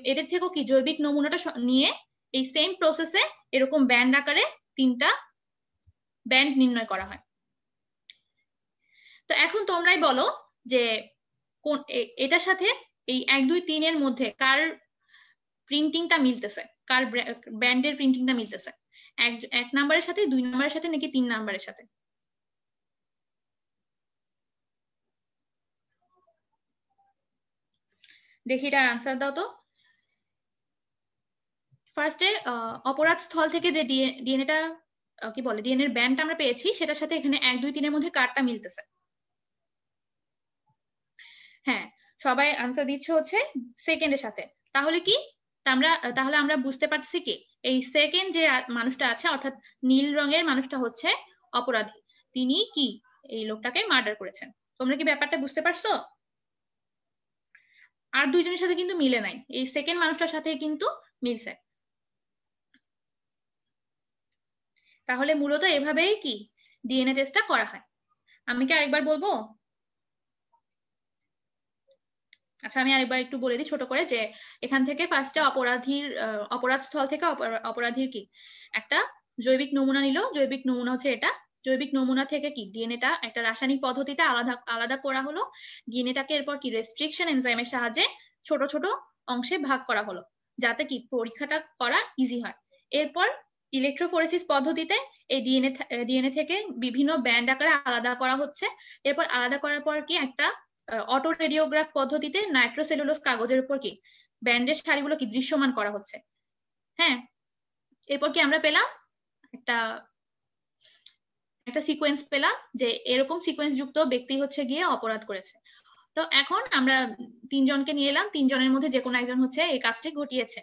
এদের থেকেও কি জৈবিক নমুনাটা নিয়ে এই সেম প্রসেসে এরকম ব্যান্ড আকারে 3টা ব্যান্ড নির্ণয় করা হয়। তো এখন তোমরাই বলো যে কোন এটার সাথে এই 1 2 3 এর মধ্যে কার প্রিন্টিংটা মিলতেছে, কার ব্যান্ডের প্রিন্টিংটা মিলতেছে, 1 নাম্বারের সাথে 2 নাম্বারের সাথে নাকি 3 নাম্বারের সাথে। দেখি এটার আনসার দাও তো। ফার্স্টে অপরাধ স্থল থেকে যে ডিএনএটা কি বলে ডিএনএর ব্যান্ডটা আমরা পেয়েছি সেটার সাথে এখানে 1 2 3 এর মধ্যে কারটা মিলতেছে। হ্যাঁ, সবাই আনসার দিচ্ছে হচ্ছে সেকেন্ডের সাথে। তাহলে আমরা বুঝতে পারছি কি এই সেকেন্ড যে মানুষটা আছে অর্থাৎ নীল রঙের মানুষটা হচ্ছে অপরাধী, তিনি কি এই লোকটাকে মার্ডার করেছেন। তোমরা কি ব্যাপারটা বুঝতে পারছো? আর 2 জনের সাথে কিন্তু মিলে নাই, এই সেকেন্ড মানুষটার সাথে কিন্তু মিলছে। তাহলে মূলত এভাবেই কি ডিএনএ টেস্টটা করা হয়। আমি কি আরেকবার বলবো? আচ্ছা, আমি আরেকবার একটু বলে দিই ছোট করে, যে এখান থেকে ফার্স্টে অপরাধ স্থল থেকে অপরাধীর কি একটা জৈবিক নমুনা নিল। জৈবিক নমুনা হচ্ছে এটা। জৈবিক নমুনা থেকে কি ডিএনএটা একটা রাসায়নিক পদ্ধতিতে আলাদা করা হলো। ডিএনএটাকে এরপর কি রেস্ট্রিকশন এনজাইমের সাহায্যে ছোট ছোট অংশে ভাগ করা হলো, যাতে কি পরীক্ষাটা করা ইজি হয়। এরপর ইলেকট্রোফোরেসিস পদ্ধতিতে এই ডিএনএ থেকে বিভিন্ন ব্যান্ড আকারে আলাদা করা হচ্ছে। এরপর আলাদা করার পর কি একটা অটো রেডিওগ্রাফ পদ্ধতিতে নাইট্রোসেলুলোজ কাগজের উপর কি ব্যান্ডের সারিগুলো কি দৃশ্যমান করা হচ্ছে। হ্যাঁ, এরপর কি আমরা পেলাম একটা সিকোয়েন্স পেলাম, যে এরকম সিকোয়েন্স যুক্ত ব্যক্তি হচ্ছে গিয়ে অপরাধ করেছে। তো এখন আমরা তিনজনকে নিয়ে এলাম, তিনজনের মধ্যে যে কোনো একজন হচ্ছে এই কাজটি ঘটিয়েছে।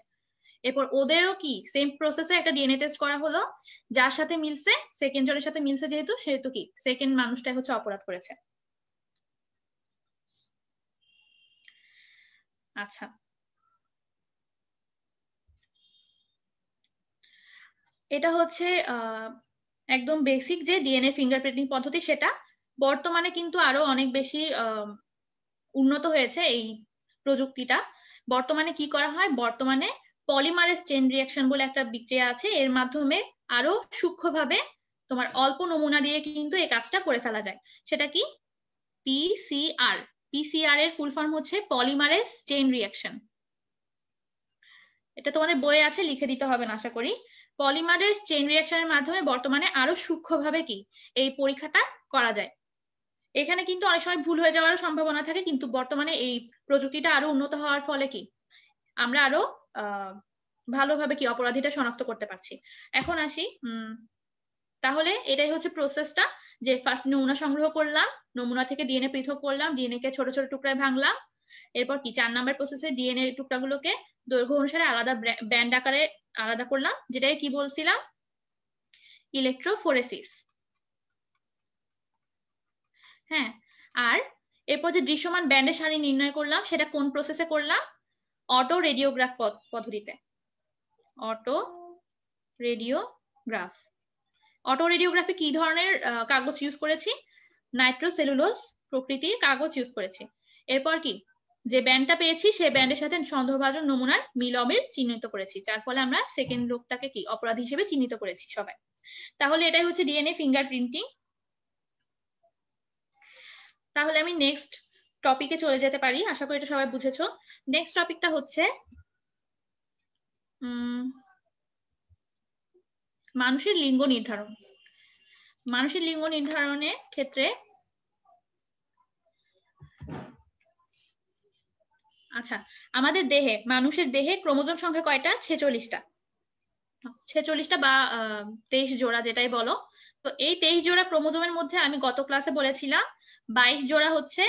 এরপর ওদেরও কি সেম প্রসেসে একটা ডিএনএ টেস্ট করা হলো, যার সাথে মিলছে, সেকেন্ড জনের সাথে মিলছে, সেহেতু কি সেকেন্ড মানুষটাই হচ্ছে অপরাধ করেছে। আচ্ছা, এটা হচ্ছে একদম বেসিক যে ডিএনএ ফিঙ্গারপ্রিন্টিং পদ্ধতি, সেটা বর্তমানে কিন্তু আরো অনেক বেশি উন্নত হয়েছে এই প্রযুক্তিটা। বর্তমানে কি করা হয়, বর্তমানে পলিমারেজ চেইন রিঅ্যাকশন বলে একটা বিক্রিয়া আছে, এর মাধ্যমে আরো সূক্ষ্মভাবে তোমার অল্প নমুনা দিয়ে কিন্তু এই কাজটা করে ফেলা যায়। সেটা কি পিসিআর। পিসিআর এর ফুল ফর্ম হচ্ছে পলিমারেজ চেইন রিঅ্যাকশন। এটা তোমাদের বইয়ে আছে, লিখে দিতে হবে না আশা করি। পলিমারেজ চেইন রিঅ্যাকশনের মাধ্যমে বর্তমানে আরো সূক্ষ্মভাবে কি এই পরীক্ষাটা করা যায়। এখানে কিন্তু অনেক সময় ভুল হয়ে যাওয়ারও সম্ভাবনা থাকে, কিন্তু বর্তমানে এই প্রযুক্তিটা আরো উন্নত হওয়ার ফলে কি আমরা আরো ভালোভাবে কি অপরাধীটা শনাক্ত করতে পারছি। এখন আসি, তাহলে এটাই হচ্ছে প্রসেসটা, যে ফার্স্ট নমুনা সংগ্রহ করলাম, নমুনা থেকে ডিএনএ পৃথক করলাম, ডিএনএ কে ছোট ছোট টুকরায় ভাঙলাম। এরপর কি 4 নাম্বার প্রসেসে ডিএনএ টুকরাগুলোকে দৈর্ঘ্য অনুসারে আলাদা ব্যান্ড আকারে আলাদা করলাম, যেটাই কি বলছিলাম ইলেকট্রোফোরেসিস। হ্যাঁ, আর এরপর যে দৃশ্যমান ব্যান্ডের সারি নির্ণয় করলাম, সেটা কোন প্রসেসে করলাম, অটো রেডিওগ্রাফ পদ্ধতিতে। Auto radiograph. অটো রেডিওগ্রাফি কি ধরনের কাগজ ইউজ করেছি, নাইট্রোসেলুলোজ প্রকৃতির কাগজ ইউজ করেছি। এরপর কি যে ব্যান্ডটা পেয়েছি সেই ব্যান্ডের সাথে সন্দেহভাজন নমুনার মিল অমিল চিহ্নিত করেছি, যার ফলে আমরা সেকেন্ড লোকটাকে কি অপরাধী হিসেবে চিহ্নিত করেছি সবাই। তাহলে এটাই হচ্ছে ডিএনএ ফিঙ্গারপ্রিন্টিং। তাহলে আমি নেক্সট টপিকে চলে যেতে পারি, আশা করি এটা সবাই বুঝেছো। নেক্সট টপিকটা হচ্ছে মানুষের লিঙ্গ নির্ধারণ। মানুষের লিঙ্গ নির্ধারণের ক্ষেত্রে আচ্ছা, আমাদের দেহে, মানুষের দেহে ক্রোমোজোম সংখ্যা কয়টা, 46টা। 46টা বা 23 জোড়া যেটাই বলো। তো এই 23 জোড়া ক্রোমোজোমের মধ্যে আমি গত ক্লাসে বলেছিলাম 22 জোড়া হচ্ছে,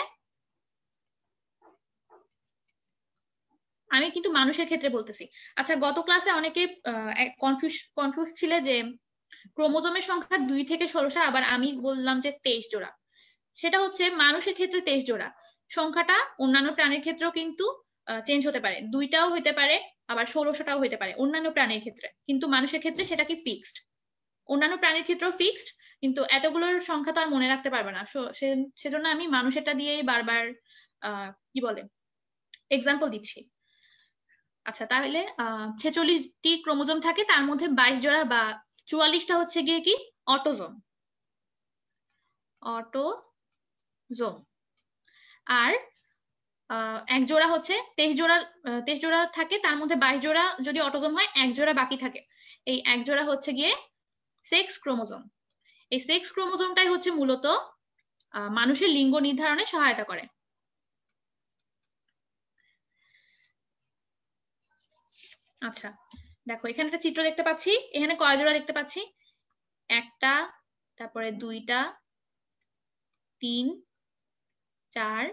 আমি কিন্তু মানুষের ক্ষেত্রে বলতেছি। আচ্ছা, গত ক্লাসে অনেকে কনফিউজ ছিলে যে ক্রোমোজোমের সংখ্যা 2 থেকে 16টা, আবার আমি বললাম যে 23 জোড়া। সেটা হচ্ছে মানুষের ক্ষেত্রে 23 জোড়া। সংখ্যাটা অন্যান্য প্রাণীর ক্ষেত্রেও কিন্তু চেঞ্জ হতে পারে, 2টাও হতে পারে, আবার 1600টাও হতে পারে অন্যান্য প্রাণীর ক্ষেত্রে, কিন্তু মানুষের ক্ষেত্রে সেটা কি ফিক্সড। অন্যান্য প্রাণীর ক্ষেত্রেও ফিক্সড, কিন্তু এতগুলোর সংখ্যা তো আর মনে রাখতে পারবে না, সেজন্য আমি মানুষেরটা দিয়েই বারবার কি বলে এক্সাম্পল দিচ্ছি। আচ্ছা, তাহলে 46টি ক্রোমোজোম থাকে, তার মধ্যে 22 জোড়া বা 44টা হচ্ছে গিয়ে কি অটোজোম। অটোজোম। আর এক জোড়া হচ্ছে 23 জোড়া থাকে, তার মধ্যে 22 জোড়া যদি অটোজোম হয়, এক জোড়া বাকি থাকে। এই এক জোড়া হচ্ছে গিয়ে সেক্স ক্রোমোজোম। এই সেক্স ক্রোমোজোমটাই হচ্ছে মূলত মানুষের লিঙ্গ নির্ধারণে সহায়তা করে। আচ্ছা, দেখো এখানে একটা চিত্র দেখতে পাচ্ছি, এখানে কয় জোড়া দেখতে পাচ্ছি, একটা, তারপরে 2টা, 3, 4,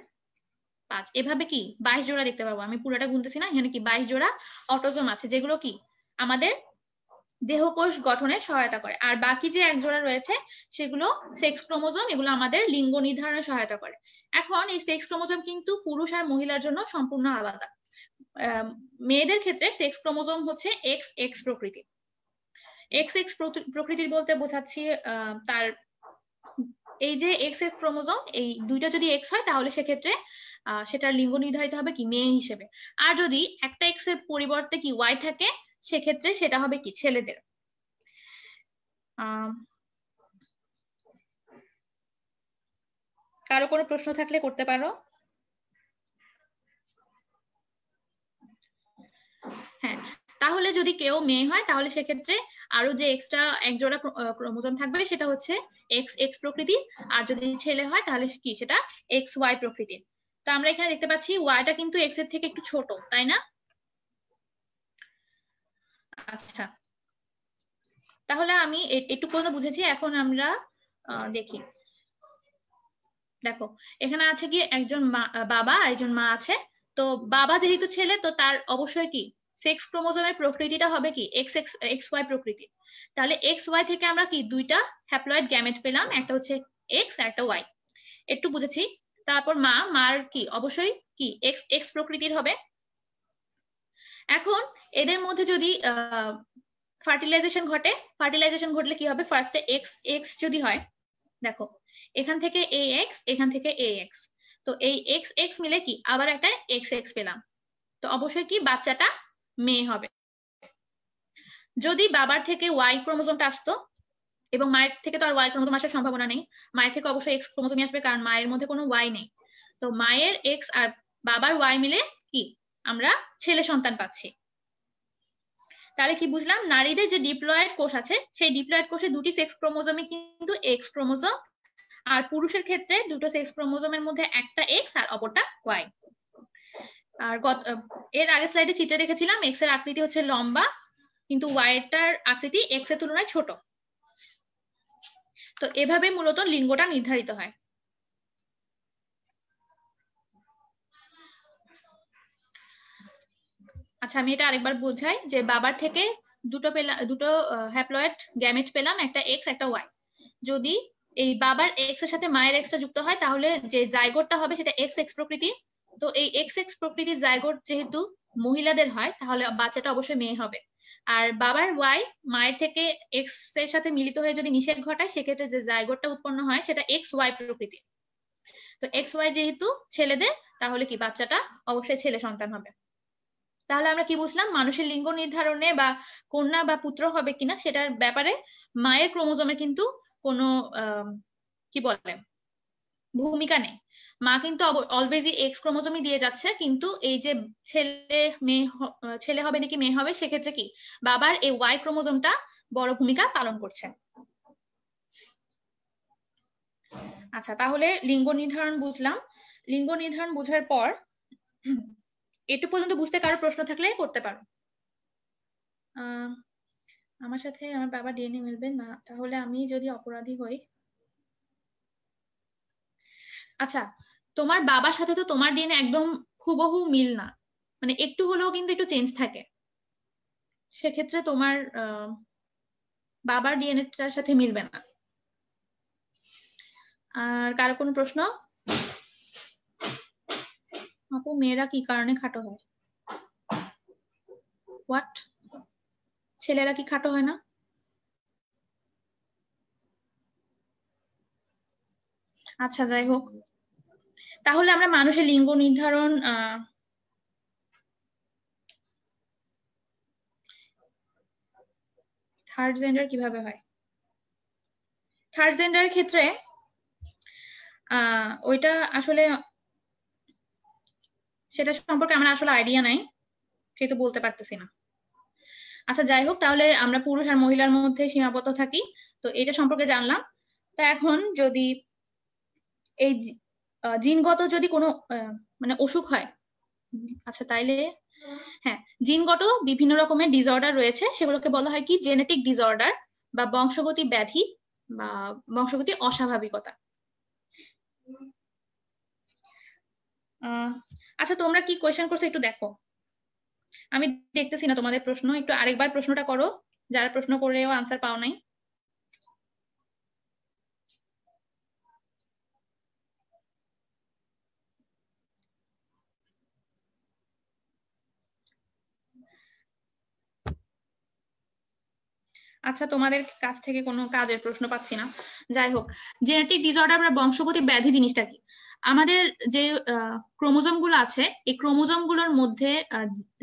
5, এভাবে কি 22 জোড়া দেখতে পাবো। আমি পুরোটা গুনতেছি না, এখানে কি 22 জোড়া অটোজোম আছে, যেগুলো কি আমাদের দেহকোষ গঠনে সহায়তা করে। আর বাকি যে এক জোড়া রয়েছে সেগুলো সেক্স ক্রোমোজোম, এগুলো আমাদের লিঙ্গ নির্ধারণে সহায়তা করে। এখন এই সেক্স ক্রোমোজোম কিন্তু পুরুষ আর মহিলার জন্য সম্পূর্ণ আলাদা। মেয়েদের ক্ষেত্রে সেক্স ক্রোমোজোম হচ্ছে এক্স এক্স প্রকৃতির। এক্স এক্স প্রকৃতির বলতে বোঝাচ্ছি তার এই যে এক্স এক্স ক্রোমোজোম, এই দুইটা যদি এক্স হয় তাহলে সেক্ষেত্রে সেটার লিঙ্গ নির্ধারিত হবে কি মেয়ে হিসেবে। আর যদি একটা এক্স এর পরিবর্তে কি ওয়াই থাকে সেক্ষেত্রে সেটা হবে কি ছেলেদের। কারো কোনো প্রশ্ন থাকলে করতে পারো। হ্যাঁ, তাহলে যদি কেউ মেয়ে হয় তাহলে সেক্ষেত্রে আরো যে এক্সট্রা এক জোড়া ক্রোমোজোম থাকবে সেটা হচ্ছে এক্স এক্স প্রকৃতির, আর যদি ছেলে হয় তাহলে কি সেটা এক্স ওয়াই প্রকৃতির। তো আমরা এখানে দেখতে পাচ্ছি ওয়াইটা কিন্তু এক্স এর থেকে একটু ছোট, তাই না? আচ্ছা, তাহলে আমি একটু পর্যন্ত বুঝেছি। এখন আমরা দেখি। দেখো এখানে আছে কি একজন বাবা আর একজন মা আছে। তো বাবা যেহেতু ছেলে তো তার অবশ্যই কি সেক্স ক্রোমোজোমের প্রকৃতিটা হবে কি এক্স এক্স এক্স ওয়াই প্রকৃতি। তাহলে এক্স ওয়াই থেকে আমরা কি দুইটা হ্যাপ্লয়েড গ্যামেট পেলাম, একটা হচ্ছে এক্স আর একটা ওয়াই। একটু বুঝেছি। তারপর মার কি অবশ্যই কি এক্স এক্স প্রকৃতির হবে। এখন এদের মধ্যে যদি ফার্টিলাইজেশন ঘটলে কি হবে, ফার্স্টে এক্স এক্স যদি হয়, দেখো এখান থেকে এ এক্স, এখান থেকে এ এক্স, তো এই এক্স এক্স মিলে কি আবার একটা এক্স এক্স পেলাম। তো অবশ্যই কি বাচ্চাটা মেয়ে হবে। যদি বাবার থেকে ওয়াই ক্রোমোজোমটা আসতো, এবং মায়ের থেকে তো আর ওয়াই ক্রোমোজোম আসার সম্ভাবনা নেই, মায়ের থেকে অবশ্যই এক্স ক্রোমোজোমই আসবে কারণ মায়ের মধ্যে কোনো ওয়াই নেই। তো মায়ের এক্স আর বাবার ওয়াই মিলে কি আমরা ছেলে সন্তান পাচ্ছি। তাহলে কি বুঝলাম, নারীদের যে ডিপ্লয়েড কোষ আছে সেই ডিপ্লয়েড কোষে দুটি সেক্স ক্রোমোজোমই কিন্তু এক্স ক্রোমোজোম, আর পুরুষের ক্ষেত্রে দুটো সেক্স ক্রোমোজোমের মধ্যে একটা এক্স আর অপরটা ওয়াই। আর এর আগের স্লাইডে চিত্রে দেখেছিলাম এক্স এর আকৃতি হচ্ছে লম্বা, কিন্তু ওয়াই টার আকৃতি এক্স এর তুলনায় ছোট। তো এভাবে মূলত লিঙ্গটা নির্ধারিত হয়। আচ্ছা, আমি এটা আরেকবার বোঝাই যে বাবার থেকে দুটো হ্যাপ্লয়েড গ্যামেট পেলাম, একটা এক্স একটা ওয়াই। যদি এই বাবার এক্স এর সাথে মায়ের এক্সটা যুক্ত হয় তাহলে যে জাইগোটটা হবে সেটা এক্স এক্স প্রকৃতির। তো এই এক্স এক্স প্রকৃতির জাইগোট যেহেতু মহিলাদের হয় তাহলে বাচ্চাটা অবশ্যই মেয়ে হবে। আর বাবার ওয়াই মায়ের থেকে এক্স এর সাথে মিলিত হয়ে যদি নিষেধ ঘটায় সেক্ষেত্রে যে জাইগোটটা উৎপন্ন হয় সেটা এক্স ওয়াই প্রকৃতির। তো এক্স ওয়াই যেহেতু ছেলেদের তাহলে কি বাচ্চাটা অবশ্যই ছেলে সন্তান হবে। তাহলে আমরা কি বুঝলাম, মানুষের লিঙ্গ নির্ধারণে বা কন্যা বা পুত্র হবে কিনা সেটার ব্যাপারে মায়ের ক্রোমোজোমে কিন্তু কোনো কি বলে ভূমিকা নেই। মা কিন্তু অলওয়েজই এক্স ক্রোমোজোমই দিয়ে যাচ্ছে, কিন্তু এই যে ছেলে হবে নাকি মেয়ে হবে সেক্ষেত্রে কি বাবার এই ওয়াই ক্রোমোজোমটা বড় ভূমিকা পালন করছে। আচ্ছা, তাহলে লিঙ্গ নির্ধারণ বুঝলাম। লিঙ্গ নির্ধারণ বুঝার পর একটু পর্যন্ত বুঝতে কারো প্রশ্ন থাকলে করতে পারো। আমার সাথে আমার বাবা ডিএনএ মিলবে না, তাহলে আমি যদি অপরাধী হই। আচ্ছা, তোমার বাবার সাথে তো তোমার ডিএনএ একদম হুবহু মিল না, মানে একটু হলেও কিন্তু একটু চেঞ্জ থাকে। সেক্ষেত্রে তোমার বাবার ডিএনএটার সাথে মিলবে না। আর কারো কোনো প্রশ্ন? আপু, মেয়েরা কি কারণে খাটো হয়? হোয়াট? ছেলেরা কি খাটো হয় না? আচ্ছা, যাই হোক, তাহলে আমরা মানুষের লিঙ্গ নির্ধারণ থার্ড জেন্ডার কিভাবে হয়। থার্ড জেন্ডারের ক্ষেত্রে ওইটা আসলে সেটা সম্পর্কে আমার আসলে আইডিয়া নাই, সেটা বলতে পারতেছি না। আচ্ছা, যাই হোক, তাহলে আমরা পুরুষ আর মহিলার মধ্যে সীমাবদ্ধ থাকি, তো এটা সম্পর্কে জানলাম। তা এখন যদি এই জিনগত যদি কোনো মানে অসুখ হয়, আচ্ছা তাইলে হ্যাঁ, জিনগত বিভিন্ন রকমের ডিসঅর্ডার রয়েছে, সেগুলোকে বলা হয় কি জেনেটিক ডিসঅর্ডার বা বংশগতি ব্যাধি বা বংশগতি অস্বাভাবিকতা। আচ্ছা, তোমরা কি কোয়েশ্চেন করছো একটু দেখো, আমি দেখতেছি না তোমাদের প্রশ্ন। একটু আরেকবার প্রশ্নটা করো যারা প্রশ্ন করেও আনসার পাও নাই। আচ্ছা, তোমাদের কাছ থেকে কোনো কাজের প্রশ্ন পাচ্ছি না। যাই হোক, জেনেটিক ডিসঅর্ডার বা বংশগতি ব্যাধি জিনিসটা কি? আমাদের যে ক্রোমোজোম গুলো আছে, এই ক্রোমোজোম গুলোর মধ্যে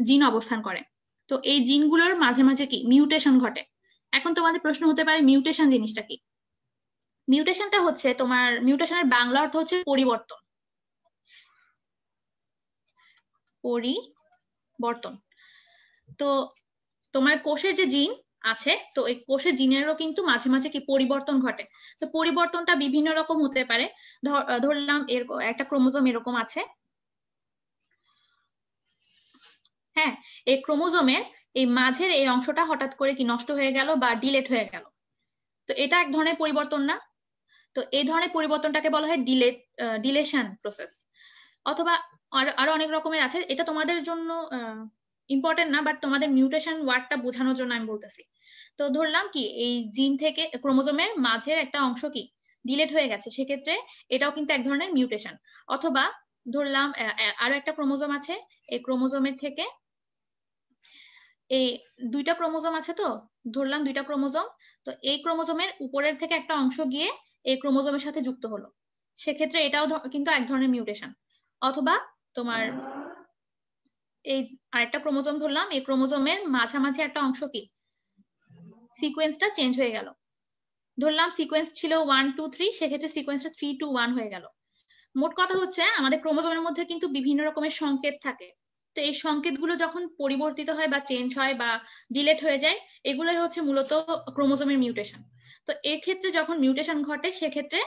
জিন অবস্থান করে। তো এই জিনগুলোর মাঝে মাঝে কি মিউটেশন ঘটে। এখন তোমাদের প্রশ্ন হতে পারে মিউটেশন জিনিসটা কি? মিউটেশনটা হচ্ছে, তোমার মিউটেশনের বাংলা অর্থ হচ্ছে পরিবর্তন। পরিবর্তন। তো তোমার কোষের যে জিন আছে, তো এই কোষের জিনেরও কিন্তু মাঝে মাঝে কি পরিবর্তন ঘটে। তো পরিবর্তনটা বিভিন্ন রকম হতে পারে। ধরলাম এর একটা ক্রোমোজোম এরকম আছে, হ্যাঁ, এই ক্রোমোজোমের এই মাঝের এই অংশটা হঠাৎ করে কি নষ্ট হয়ে গেল বা ডিলেট হয়ে গেল। তো এটা এক ধরনের পরিবর্তন না? তো এই ধরনের পরিবর্তনটাকে বলা হয় ডিলেশন প্রসেস। অথবা আরো অনেক রকমের আছে, এটা তোমাদের জন্য ইম্পর্টেন্ট না, বাট তোমাদের মিউটেশন ওয়ার্ডটা বোঝানোর জন্য আমি বলতেছি। তো ধরলাম কি এই জিন থেকে ক্রোমোজোমের মাঝের একটা অংশ কি ডিলেট হয়ে গেছে, সেক্ষেত্রে এটাও কিন্তু এক ধরনের মিউটেশন। অথবা ধরলাম আরো একটা ক্রোমোজোম আছে, এই ক্রোমোজোমের থেকে এই দুইটা ক্রোমোজোম আছে, তো ধরলাম দুইটা ক্রোমোজোম, তো এই ক্রোমোজোমের উপরের থেকে একটা অংশ গিয়ে এই ক্রোমোজোমের সাথে যুক্ত হলো, সেক্ষেত্রে এটাও কিন্তু এক ধরনের মিউটেশন। অথবা তোমার এই আরেকটা ক্রোমোজোম ধরলাম, এই ক্রোমোজোমের মাঝামাঝি একটা অংশ কি সিকোয়েন্সটা চেঞ্জ হয়ে গেল। ধরলাম সিকোয়েন্স ছিল 1 2 3, সেক্ষেত্রে সিকোয়েন্সটা 3 2 1 হয়ে গেল। মোট কথা হচ্ছে আমাদের ক্রোমোজোমের মধ্যে কিন্তু বিভিন্ন রকমের সংকেত থাকে। তো এই সংকেতগুলো যখন পরিবর্তিত হয় বা চেঞ্জ হয় বা ডিলেট হয়ে যায়, এগুলোই হচ্ছে মূলত ক্রোমোজোমের মিউটেশন। তো এর ক্ষেত্রে যখন মিউটেশন ঘটে, সেক্ষেত্রে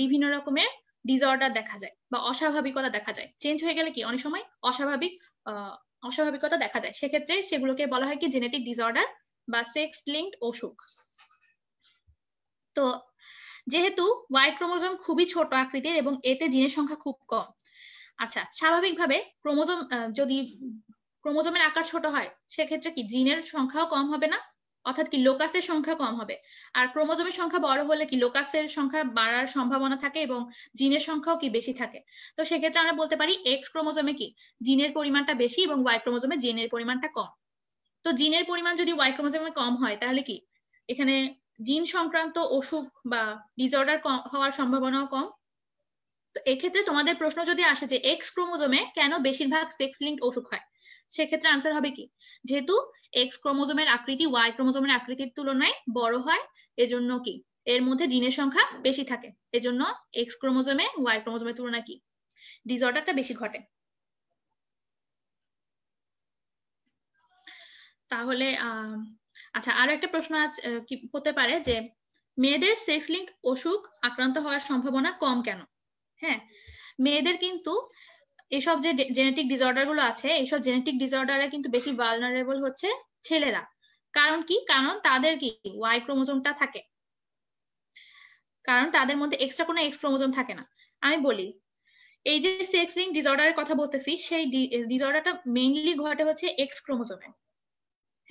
বিভিন্ন রকমের ডিসঅর্ডার দেখা যায় বা অস্বাভাবিকতা দেখা যায়। চেঞ্জ হয়ে গেলে কি অনেক সময় অস্বাভাবিকতা দেখা যায়, সেক্ষেত্রে সেগুলোকে বলা হয় কি জেনেটিক ডিসঅর্ডার বা সেক্স লিঙ্কড অসুখ। তো যেহেতু ওয়াই ক্রোমোজোম খুবই ছোট আকৃতির এবং এতে জিনের সংখ্যা খুব কম। আচ্ছা, স্বাভাবিকভাবে ক্রোমোজোম যদি ক্রোমোজোমের আকার ছোট হয়, সেক্ষেত্রে কি জিনের সংখ্যাও কম হবে না, অর্থাৎ কি লোকাসের সংখ্যা কম হবে। আর ক্রোমোজোমের সংখ্যা বড় হলে কি লোকাসের সংখ্যা বাড়ার সম্ভাবনা থাকে এবং জিনের সংখ্যাও কি বেশি থাকে। তো সেক্ষেত্রে আমরা বলতে পারি এক্স ক্রোমোজোমে কি জিনের পরিমাণটা বেশি এবং ওয়াই ক্রোমোজোমে জিনের পরিমাণটা কম। তো জিনের পরিমাণ যদি ওয়াই ক্রোমোজোমে কম হয়, তাহলে কি এখানে জিন সংক্রান্ত অসুখ বা ডিসঅর্ডার হওয়ার সম্ভাবনাও কম। তো এক্ষেত্রে তোমাদের প্রশ্ন যদি আসে যে এক্স ক্রোমোজোমে কেন বেশিরভাগ সেক্স লিঙ্কড অসুখ হয়, সেক্ষেত্রে আনসার হবে কি, যেহেতু এক্স ক্রোমোজোমের আকৃতি ওয়াই ক্রোমোজোমের আকৃতির তুলনায় বড় হয়, এজন্য কি এর মধ্যে জিনের সংখ্যা বেশি থাকে, এজন্য এক্স ক্রোমোজোমে ওয়াই ক্রোমোজোমের তুলনায় কি ডিসঅর্ডারটা বেশি ঘটে। তাহলে আচ্ছা, আরো একটা প্রশ্ন কি হতে পারে যে মেয়েদের সেক্স লিঙ্কড অসুখ আক্রান্ত হওয়ার সম্ভাবনা কম কেন? হ্যাঁ, মেয়েদের কিন্তু এসব যে জেনেটিক ডিসঅর্ডার গুলো আছে, এইসব জেনেটিক ডিসঅর্ডারে কিন্তু বেশি ভালনারেবল হচ্ছে ছেলেরা। কারণ কি, কারণ তাদের কি ওয়াই ক্রোমোজোমটা থাকে, কারণ তাদের মধ্যে এক্সট্রা কোনো এক্স ক্রোমোজোম থাকে না। আমি বলি, এই যে সেক্স লিঙ্ক ডিসঅর্ডারের কথা বলতেছি, সেই ডিসঅর্ডারটা মেইনলি ঘটে হচ্ছে এক্স ক্রোমোজোমে।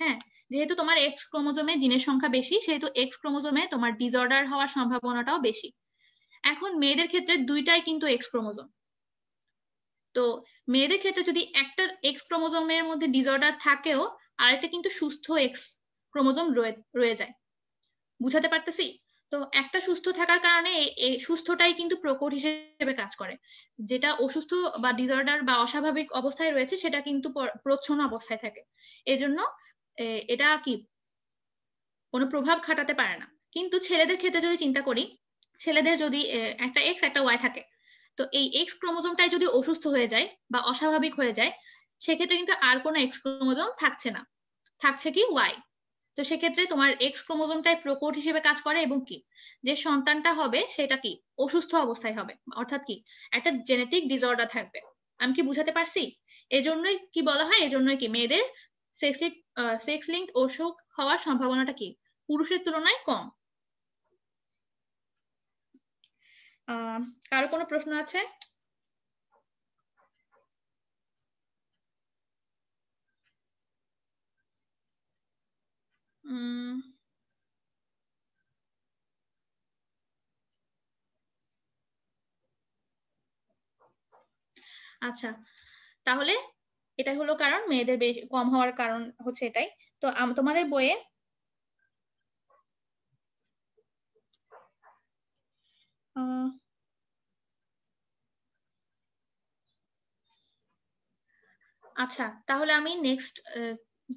হ্যাঁ, যেহেতু তোমার এক্স ক্রোমোজোমে জিনের সংখ্যা বেশি, সেহেতু এক্স ক্রোমোজোমে তোমার ডিসঅর্ডার হওয়ার সম্ভাবনাটাও বেশি। এখন মেয়েদের ক্ষেত্রে দুইটাই কিন্তু এক্স ক্রোমোজোম। তো মেয়েদের ক্ষেত্রে যদি একটা এক্স ক্রোমোজোমের মধ্যে ডিসঅর্ডার থাকেও, আরেকটা কিন্তু সুস্থ এক্স ক্রোমোজোম রয়ে যায়। বুঝাতে পারতেছি? তো একটা সুস্থ থাকার কারণে এই সুস্থটাই কিন্তু প্রকট হিসেবে কাজ করে। যেটা অসুস্থ বা ডিসঅর্ডার বা অস্বাভাবিক অবস্থায় রয়েছে, সেটা কিন্তু প্রচ্ছন্ন অবস্থায় থাকে। এজন্য এটা কি কোনো প্রভাব খাটাতে পারে না। কিন্তু ছেলেদের ক্ষেত্রে যদি চিন্তা করি, ছেলেদের যদি একটা এক্স একটা ওয়াই থাকে, তো এই এক্স ক্রোমোজোমটাই যদি অসুস্থ হয়ে যায় বা অস্বাভাবিক হয়ে যায়, সেক্ষেত্রে কিন্তু আর কোনো এক্স ক্রোমোজোম থাকছে না, থাকছে কি ওয়াই। তো সেক্ষেত্রে তোমার এক্স ক্রোমোজোমটাই প্রকট হিসেবে কাজ করে এবং কি যে সন্তানটা হবে সেটা কি অসুস্থ অবস্থায় হবে, অর্থাৎ কি একটা জেনেটিক ডিসঅর্ডার থাকবে। আমি কি বুঝাতে পারছি? এজন্যই কি বলা হয়, এজন্যই কি মেয়েদের সেক্স লিঙ্কড অসুখ হওয়ার সম্ভাবনাটা কি পুরুষের তুলনায় কম। কারো কোনো প্রশ্ন আছে? আচ্ছা, তাহলে এটাই হলো কারণ, মেয়েদের বেশি কম হওয়ার কারণ হচ্ছে এটাই। তো তোমাদের বইয়ে আচ্ছা, তাহলে আমি নেক্সট,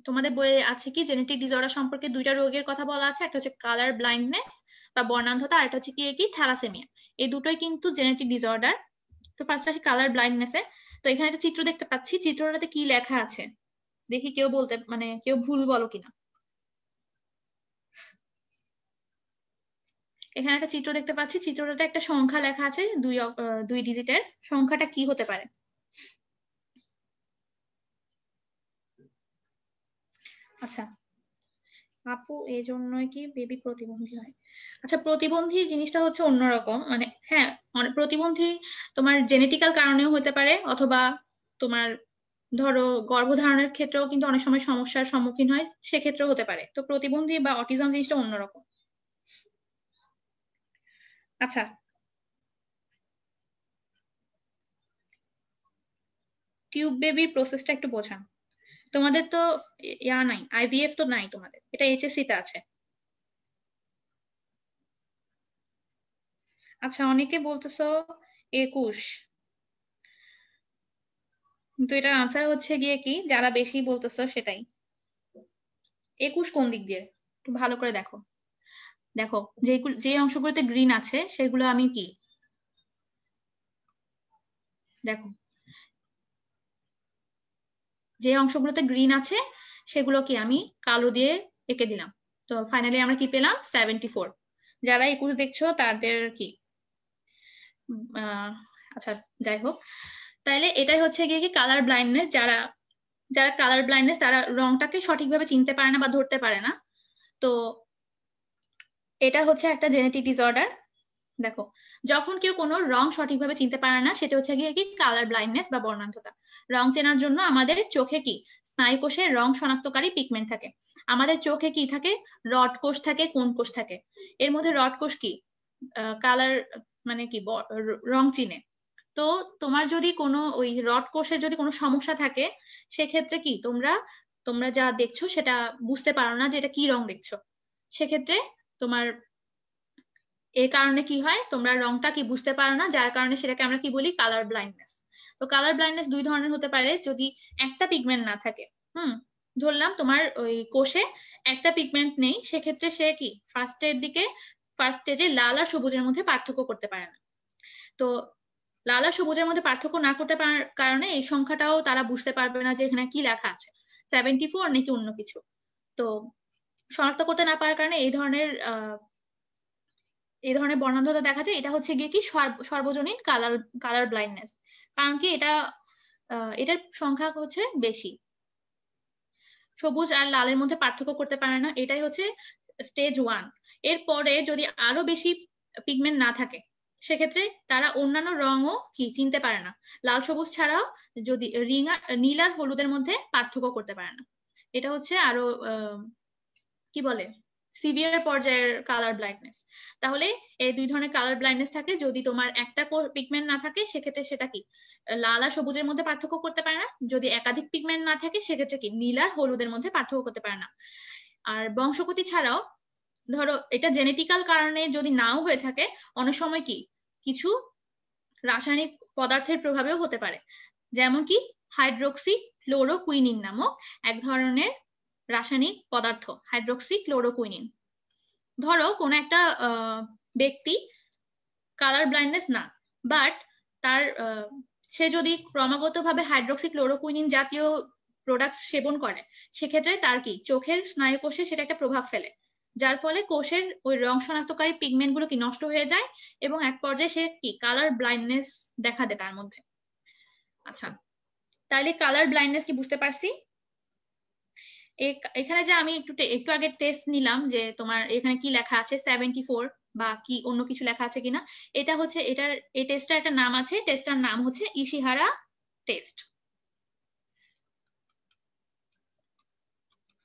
তোমাদের বইয়ে আছে কি জেনেটিক ডিসঅর্ডার সম্পর্কে দুইটা রোগের কথা বলা আছে, একটা হচ্ছে কালার ব্লাইন্ডনেস বা বর্ণান্ধতা, আর একটা হচ্ছে কি থ্যালাসেমিয়া। এই দুটোই কিন্তু জেনেটিক ডিসঅর্ডার। তো ফার্স্ট আসি কালার ব্লাইন্ডনেসে। তো এখানে একটা চিত্র দেখতে পাচ্ছি, চিত্রটাতে কি লেখা আছে দেখি, কেউ বলতে মানে কেউ ভুল বলো কিনা। এখানে একটা চিত্র দেখতে পাচ্ছি, চিত্রটাতে একটা সংখ্যা লেখা আছে, 2 ডিজিটের। সংখ্যাটা কি হতে পারে? আচ্ছা আপু, এই জন্যই কি বেবি প্রতিবন্ধী হয়? আচ্ছা, প্রতিবন্ধী জিনিসটা হচ্ছে অন্যরকম, মানে হ্যাঁ, প্রতিবন্ধী তোমার জেনেটিক্যাল কারণেও হতে পারে, অথবা তোমার ধরো গর্ভধারণের ক্ষেত্রেও কিন্তু অনেক সময় সমস্যার সম্মুখীন হয়, সেক্ষেত্রেও হতে পারে। তো প্রতিবন্ধী বা অটিজম জিনিসটা অন্যরকম। আচ্ছা, টিউব বেবির প্রসেসটা একটু বোঝান। তোমাদের তো ইয়া নাই, আইভিএফ তো নাই তোমাদের, এটা এইচএসসি তে আছে। আচ্ছা, অনেকে বলতেছো 21, কিন্তু এটার আনসার হচ্ছে গিয়ে কি, যারা বেশি বলতেছো সেটাই। 21 কোন দিক দিয়ে একটু ভালো করে দেখো। দেখো যে অংশগুলোতে গ্রিন আছে সেগুলো আমি কি, দেখো যে অংশগুলোতে গ্রিন আছে সেগুলো কি আমি কালো দিয়ে এঁকে দিলাম। তো ফাইনালি আমরা কি পেলাম? 74। যারা 21 দেখছো তাদের কি আচ্ছা যাই হোক, তাইলে এটাই হচ্ছে গিয়ে কি কালার ব্লাইন্ডনেস। যারা যারা কালার ব্লাইন্ডনেস তারা রংটাকে সঠিকভাবে চিনতে পারে না বা ধরতে পারে না। তো এটা হচ্ছে একটা জেনেটিক ডিসঅর্ডার। দেখো, যখন কেউ কোনো রং সঠিকভাবে চিনতে পারে না, সেটা হচ্ছে গিয়ে কি কালার ব্লাইন্ডনেস বা বর্ণান্ধতা। রং চেনার জন্য আমাদের চোখে কি স্নায়ুকোষে রং শনাক্তকারী পিগমেন্ট থাকে। আমাদের চোখে কি থাকে? রড কোষ থাকে, কোন কোষ থাকে। এর মধ্যে রড কোষ কি কালার মানে কি রং চিনে। তো তোমার যদি কোনো ওই রড কোষের যদি কোনো সমস্যা থাকে, সেক্ষেত্রে কি তোমরা তোমরা যা দেখছো সেটা বুঝতে পারো না যে এটা কি রং দেখছো। সেক্ষেত্রে তোমার এর কারণে কি হয়, তোমরা রংটা কি বুঝতে পারো না, যার কারণে সেটাকে আমরা কি বলি কালার ব্লাইন্ডনেস। তো কালার ব্লাইন্ডনেস দুই ধরনের হতে পারে। যদি একটা পিগমেন্ট না থাকে, ধরলাম তোমার ওই কোষে একটা পিগমেন্ট নেই, সেক্ষেত্রে সে কি ফার্স্ট স্টেজে লাল আর সবুজের মধ্যে পার্থক্য করতে পারে না। তো লাল আর সবুজের মধ্যে পার্থক্য না করতে পারার কারণে এই সংখ্যাটাও তারা বুঝতে পারবে না যে এখানে কি লেখা আছে, 74 নাকি অন্য কিছু। তো শনাক্ত করতে না পারার কারণে এই ধরনের বর্ণান্ধতা দেখা যায়। এটা হচ্ছে গিয়ে কি সর্বজনীন কালার ব্লাইন্ডনেস। কারণ কি এটার সংখ্যা হচ্ছে বেশি। সবুজ আর লালের মধ্যে পার্থক্য করতে পারে না, এটাই হচ্ছে স্টেজ 1। এরপরে যদি আরো বেশি পিগমেন্ট না থাকে, সেক্ষেত্রে তারা অন্যান্য রঙও কি চিনতে পারে না। লাল সবুজ ছাড়াও যদি নীল আর হলুদের মধ্যে পার্থক্য করতে পারে না। এটা হচ্ছে আরো কি বলে সিভিয়ার পর্যায়ের কালার ব্লাইন্ডনেস। তাহলে এই দুই ধরনের কালার ব্লাইন্ডনেস থাকে। যদি তোমার একটা পিগমেন্ট না থাকে, সেক্ষেত্রে সেটা কি লাল আর সবুজের মধ্যে পার্থক্য করতে পারে না। যদি একাধিক পিগমেন্ট না থাকে, সেক্ষেত্রে কি নীল আর হলুদের মধ্যে পার্থক্য করতে পারে না। আর বংশগতি ছাড়াও ধরো এটা জেনেটিক্যাল কারণে যদি নাও হয়ে থাকে, অনেক সময় কি কিছু রাসায়নিক পদার্থের প্রভাবেও হতে পারে। যেমন কি হাইড্রোক্সি ক্লোরোকুইনিন নামক এক ধরনের রাসায়নিক পদার্থ, হাইড্রোক্সি ক্লোরোকুইনিন। ধরো কোন একটা ব্যক্তি কালার ব্লাইন্ডনেস না, বাট তার সে যদি ক্রমাগতভাবে হাইড্রোক্সি ক্লোরোকুইনিন জাতীয় প্রোডাক্ট সেবন করে, সেক্ষেত্রে তার কি চোখের স্নায়ুকোষে সেটা একটা প্রভাব ফেলে, যার ফলে কোষের ওই রং শনাক্তকারী পিগমেন্ট গুলো কি নষ্ট হয়ে যায়, এবং এক পর্যায়ে সে কি কালার ব্লাইন্ডনেস দেখা দেয় তার মধ্যে। আচ্ছা, তাহলে কালার ব্লাইন্ডনেস কি বুঝতে পারছি। এখানে যে আমি একটু আগে টেস্ট নিলাম যে তোমার এখানে কি লেখা আছে 74 বা কি অন্য কিছু লেখা আছে কিনা, এটা হচ্ছে এই টেস্টটার একটা নাম আছে। টেস্টটার নাম হচ্ছে ইশিহারা টেস্ট।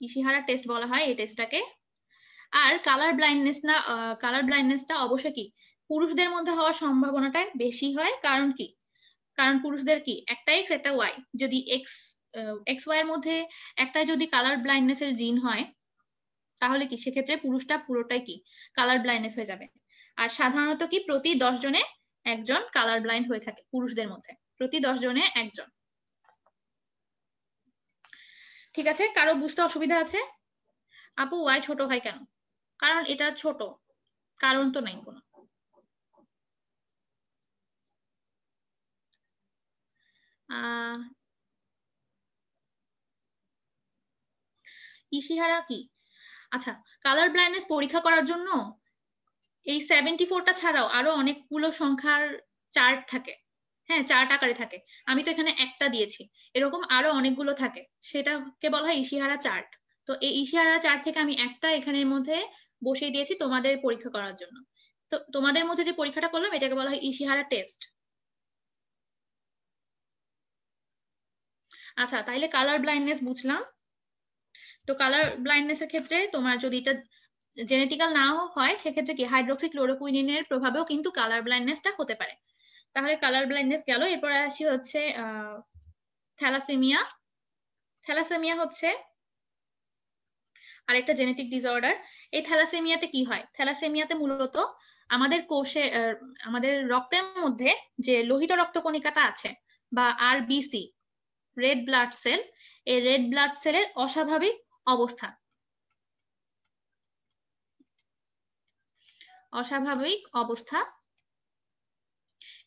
ইশিহারা টেস্ট বলা হয় এই টেস্টটাকে। আর কালার ব্লাইন্ডনেসটা অবশ্যই কি পুরুষদের মধ্যে হওয়ার সম্ভাবনাটা বেশি হয়। কারণ কি, কারণ পুরুষদের কি একটা এক্স একটা ওয়াই, যদি এক্স ওয়াই এর মধ্যে একটা যদি কালার ব্লাইন্ডনেস এর জিন হয়, তাহলে কি সেক্ষেত্রে পুরুষটা পুরোটাই কি কালার ব্লাইন্ডনেস হয়ে যাবে। আর সাধারণত কি প্রতি 10 জনে একজন কালার ব্লাইন্ড হয়ে থাকে পুরুষদের মধ্যে, প্রতি 10 জনে একজন। ঠিক আছে, কারো বুঝতে অসুবিধা আছে? আপু ওয়াই ছোট হয় কেন? কারণ এটা ছোট, কারণ তো নাই কোনো। ইশিহারা কি? আচ্ছা, কালার ব্লাইন্ডনেস পরীক্ষা করার জন্য এই 74টা ছাড়াও আরো অনেকগুলো সংখ্যার চার্ট থাকে। হ্যাঁ, চার্ট আকারে থাকে। আমি তো এখানে একটা দিয়েছি, এরকম আরো অনেকগুলো থাকে, সেটাকে বলা হয় ইশিহারা চার্ট। তো এই ইশিহারা চার্ট থেকে আমি একটা এখানের মধ্যে বসিয়ে দিয়েছি তোমাদের পরীক্ষা করার জন্য। তো তোমাদের মধ্যে যে পরীক্ষাটা করলাম এটাকে বলা হয় ইশিহারা টেস্ট। আচ্ছা, তাইলে কালার ব্লাইন্ডনেস বুঝলাম। তো কালার ব্লাইন্ডনেস এর ক্ষেত্রে তোমার যদি এটা জেনেটিক্যাল নাও হয় সেক্ষেত্রে কি হাইড্রোক্সি ক্লোরোকুইনিনের প্রভাবেও কিন্তু কালার ব্লাইন্ডনেসটা হতে পারে। তাহলে কালার ব্লাইন্ডনেস গেল। এরপর আসি হচ্ছে থ্যালাসেমিয়া। থ্যালাসেমিয়া হচ্ছে আরেকটা জেনেটিক ডিসঅর্ডার। এই থ্যালাসেমিয়াতে কি হয়? থ্যালাসেমিয়াতে মূলত আমাদের কোষে আমাদের রক্তের মধ্যে যে লোহিত রক্তকণিকাটা আছে বা আরবিসি, রেড ব্লাড সেল, এই রেড ব্লাড সেলের অস্বাভাবিক অবস্থা, অস্বাভাবিক অবস্থা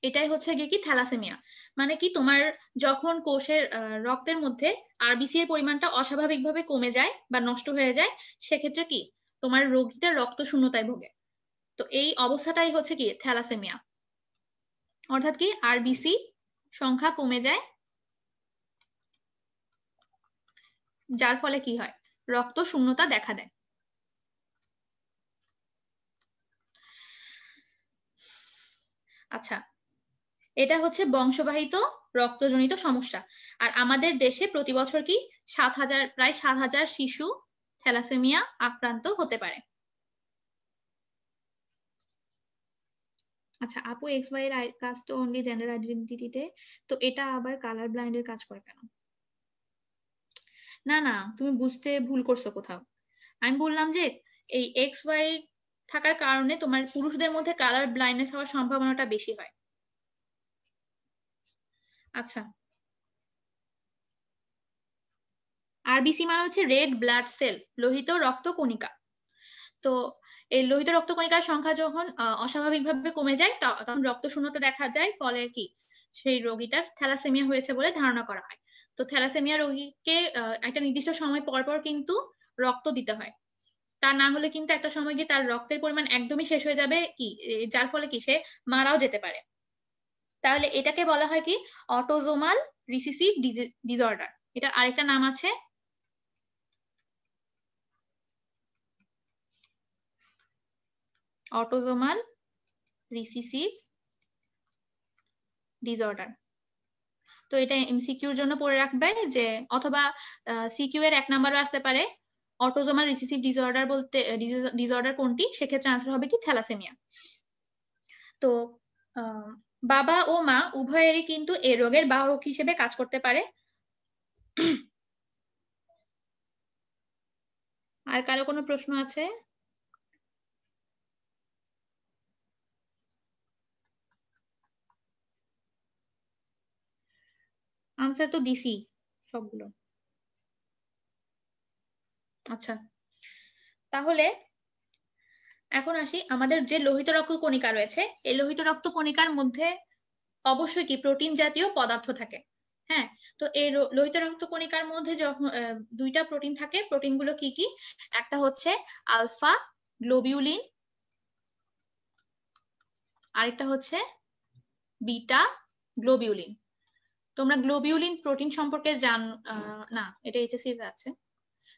এটাই হচ্ছে গিয়ে কি থ্যালাসেমিয়া। মানে কি তোমার যখন কোষের রক্তের মধ্যে আরবিসি এর পরিমাণটা অস্বাভাবিকভাবে কমে যায় বা নষ্ট হয়ে যায়, সেক্ষেত্রে কি তোমার রোগীটা রক্ত শূন্যতায় ভোগে। তো এই অবস্থাটাই হচ্ছে কি থ্যালাসেমিয়া, অর্থাৎ কি আরবিসি সংখ্যা কমে যায়, যার ফলে কি হয় রক্ত শূন্যতা দেখা দেয়। আচ্ছা, এটা হচ্ছে বংশবাহিত রক্তজনিত সমস্যা। আর আমাদের দেশে প্রতি বছর কি প্রায় 7,000 শিশু থ্যালাসেমিয়া আক্রান্ত হতে পারে। আচ্ছা আপু, এক্স ওয়াই এর কাজ তো অনলি জেন্ডার আইডেন্টিটিতে, তো এটা আবার কালার ব্লাইন্ডের কাজ করে কেন? না না, তুমি বুঝতে ভুল করছো কোথাও। আমি বললাম যে এই এক্স ওয়াই থাকার কারণে তোমার পুরুষদের মধ্যে কালার ব্লাইন্ডনেস হওয়ার সম্ভাবনাটা বেশি হয়। আচ্ছা, আরবিসি মানে হচ্ছে রেড ব্লাড সেল, লোহিত রক্ত কণিকা। তো এই লোহিত রক্ত কণিকার সংখ্যা যখন অস্বাভাবিকভাবে কমে যায় তখন রক্ত শূন্যতা দেখা যায়, ফলে কি সেই রোগীটার থ্যালাসেমিয়া হয়েছে বলে ধারণা করা হয়। তো থ্যালাসেমিয়া রোগীকে একটা নির্দিষ্ট সময় পর পর কিন্তু রক্ত দিতে হয়, তা না হলে কিন্তু একটা সময় গিয়ে তার রক্তের পরিমাণ একদমই শেষ হয়ে যাবে, কি যার ফলে কি সে মারাও যেতে পারে। তাহলে এটাকে বলা হয় কি অটোজোমাল রিসিসিভ ডিসঅর্ডার। এটার আরেকটা নাম আছে অটোজোমাল রিসিসিভ ডিসঅর্ডার। তো এটা এমসিকিউর জন্য পড়ে রাখবে যে, অথবা সিকিউ এর 1 নাম্বারও আসতে পারে অটোজোমাল রিসিসিভ ডিসঅর্ডার বলতে ডিসঅর্ডার কোনটি, সেক্ষেত্রে আনসার হবে কি থ্যালাসেমিয়া। তো বাবা ও মা উভয়েরই কিন্তু এই রোগের বাহক হিসেবে কাজ করতে পারে। আর কারো কোনো প্রশ্ন আছে? আনসার তো দিছি সবগুলো। আচ্ছা, তাহলে এখন আসি আমাদের যে লোহিত রক্ত কণিকা রয়েছে, এই লোহিত রক্ত কণিকার মধ্যে অবশ্যই কি প্রোটিন জাতীয় পদার্থ থাকে। হ্যাঁ, তো এই লোহিত রক্ত কণিকার মধ্যে যখন 2টা প্রোটিন থাকে, প্রোটিনগুলো কি কি? একটা হচ্ছে আলফা গ্লোবিউলিন, আরেকটা হচ্ছে বিটা গ্লোবিউলিন। তোমরা গ্লোবিউলিন প্রোটিন সম্পর্কে না, এটা এইচএসসি তে আছে।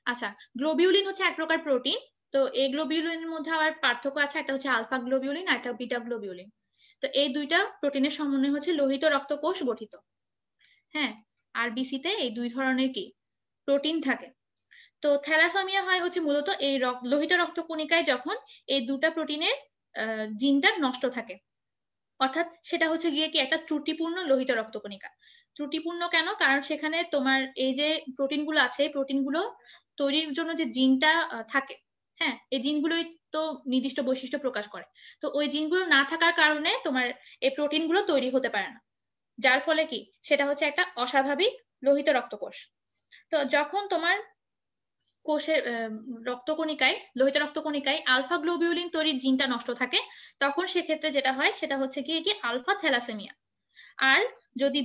আচ্ছা, গ্লোবিউলিন হচ্ছে এক প্রকার প্রোটিন। তো এই গ্লোবিউলিনের মধ্যে আবার পার্থক্য আছে, একটা হচ্ছে আলফা গ্লোবিউলিন আর একটা বিটা গ্লোবিউলিন। তো এই দুইটা প্রোটিনের সমন্বয় হচ্ছে লোহিত রক্তকোষ গঠিত। হ্যাঁ, আর বিসিতে এই 2 ধরনের কি প্রোটিন থাকে। তো থ্যালাসেমিয়া হয় হচ্ছে মূলত এই লোহিত রক্ত কণিকায় যখন এই 2টা প্রোটিনের জিনটা নষ্ট থাকে, অর্থাৎ সেটা হচ্ছে গিয়ে কি একটা ত্রুটিপূর্ণ লোহিত রক্ত কণিকা। ত্রুটিপূর্ণ কেন? কারণ সেখানে তোমার এই যে প্রোটিনগুলো আছে, এই প্রোটিনগুলো তৈরির জন্য যে জিনটা থাকে, হ্যাঁ এই জিনগুলোই তো নির্দিষ্ট বৈশিষ্ট্য প্রকাশ করে। তো ওই জিনগুলো না থাকার কারণে তোমার এই প্রোটিনগুলো তৈরি হতে পারে না, যার ফলে কি সেটা হচ্ছে একটা অস্বাভাবিক লোহিত রক্তকোষ। তো যখন তোমার কোষের রক্তকণিকায়, লোহিত রক্তকণিকায় আলফা গ্লোবিউলিন তৈরির জিনটা নষ্ট থাকে, তখন সেক্ষেত্রে যেটা হয় সেটা হচ্ছে কি আলফা থ্যালাসেমিয়া। আর যদি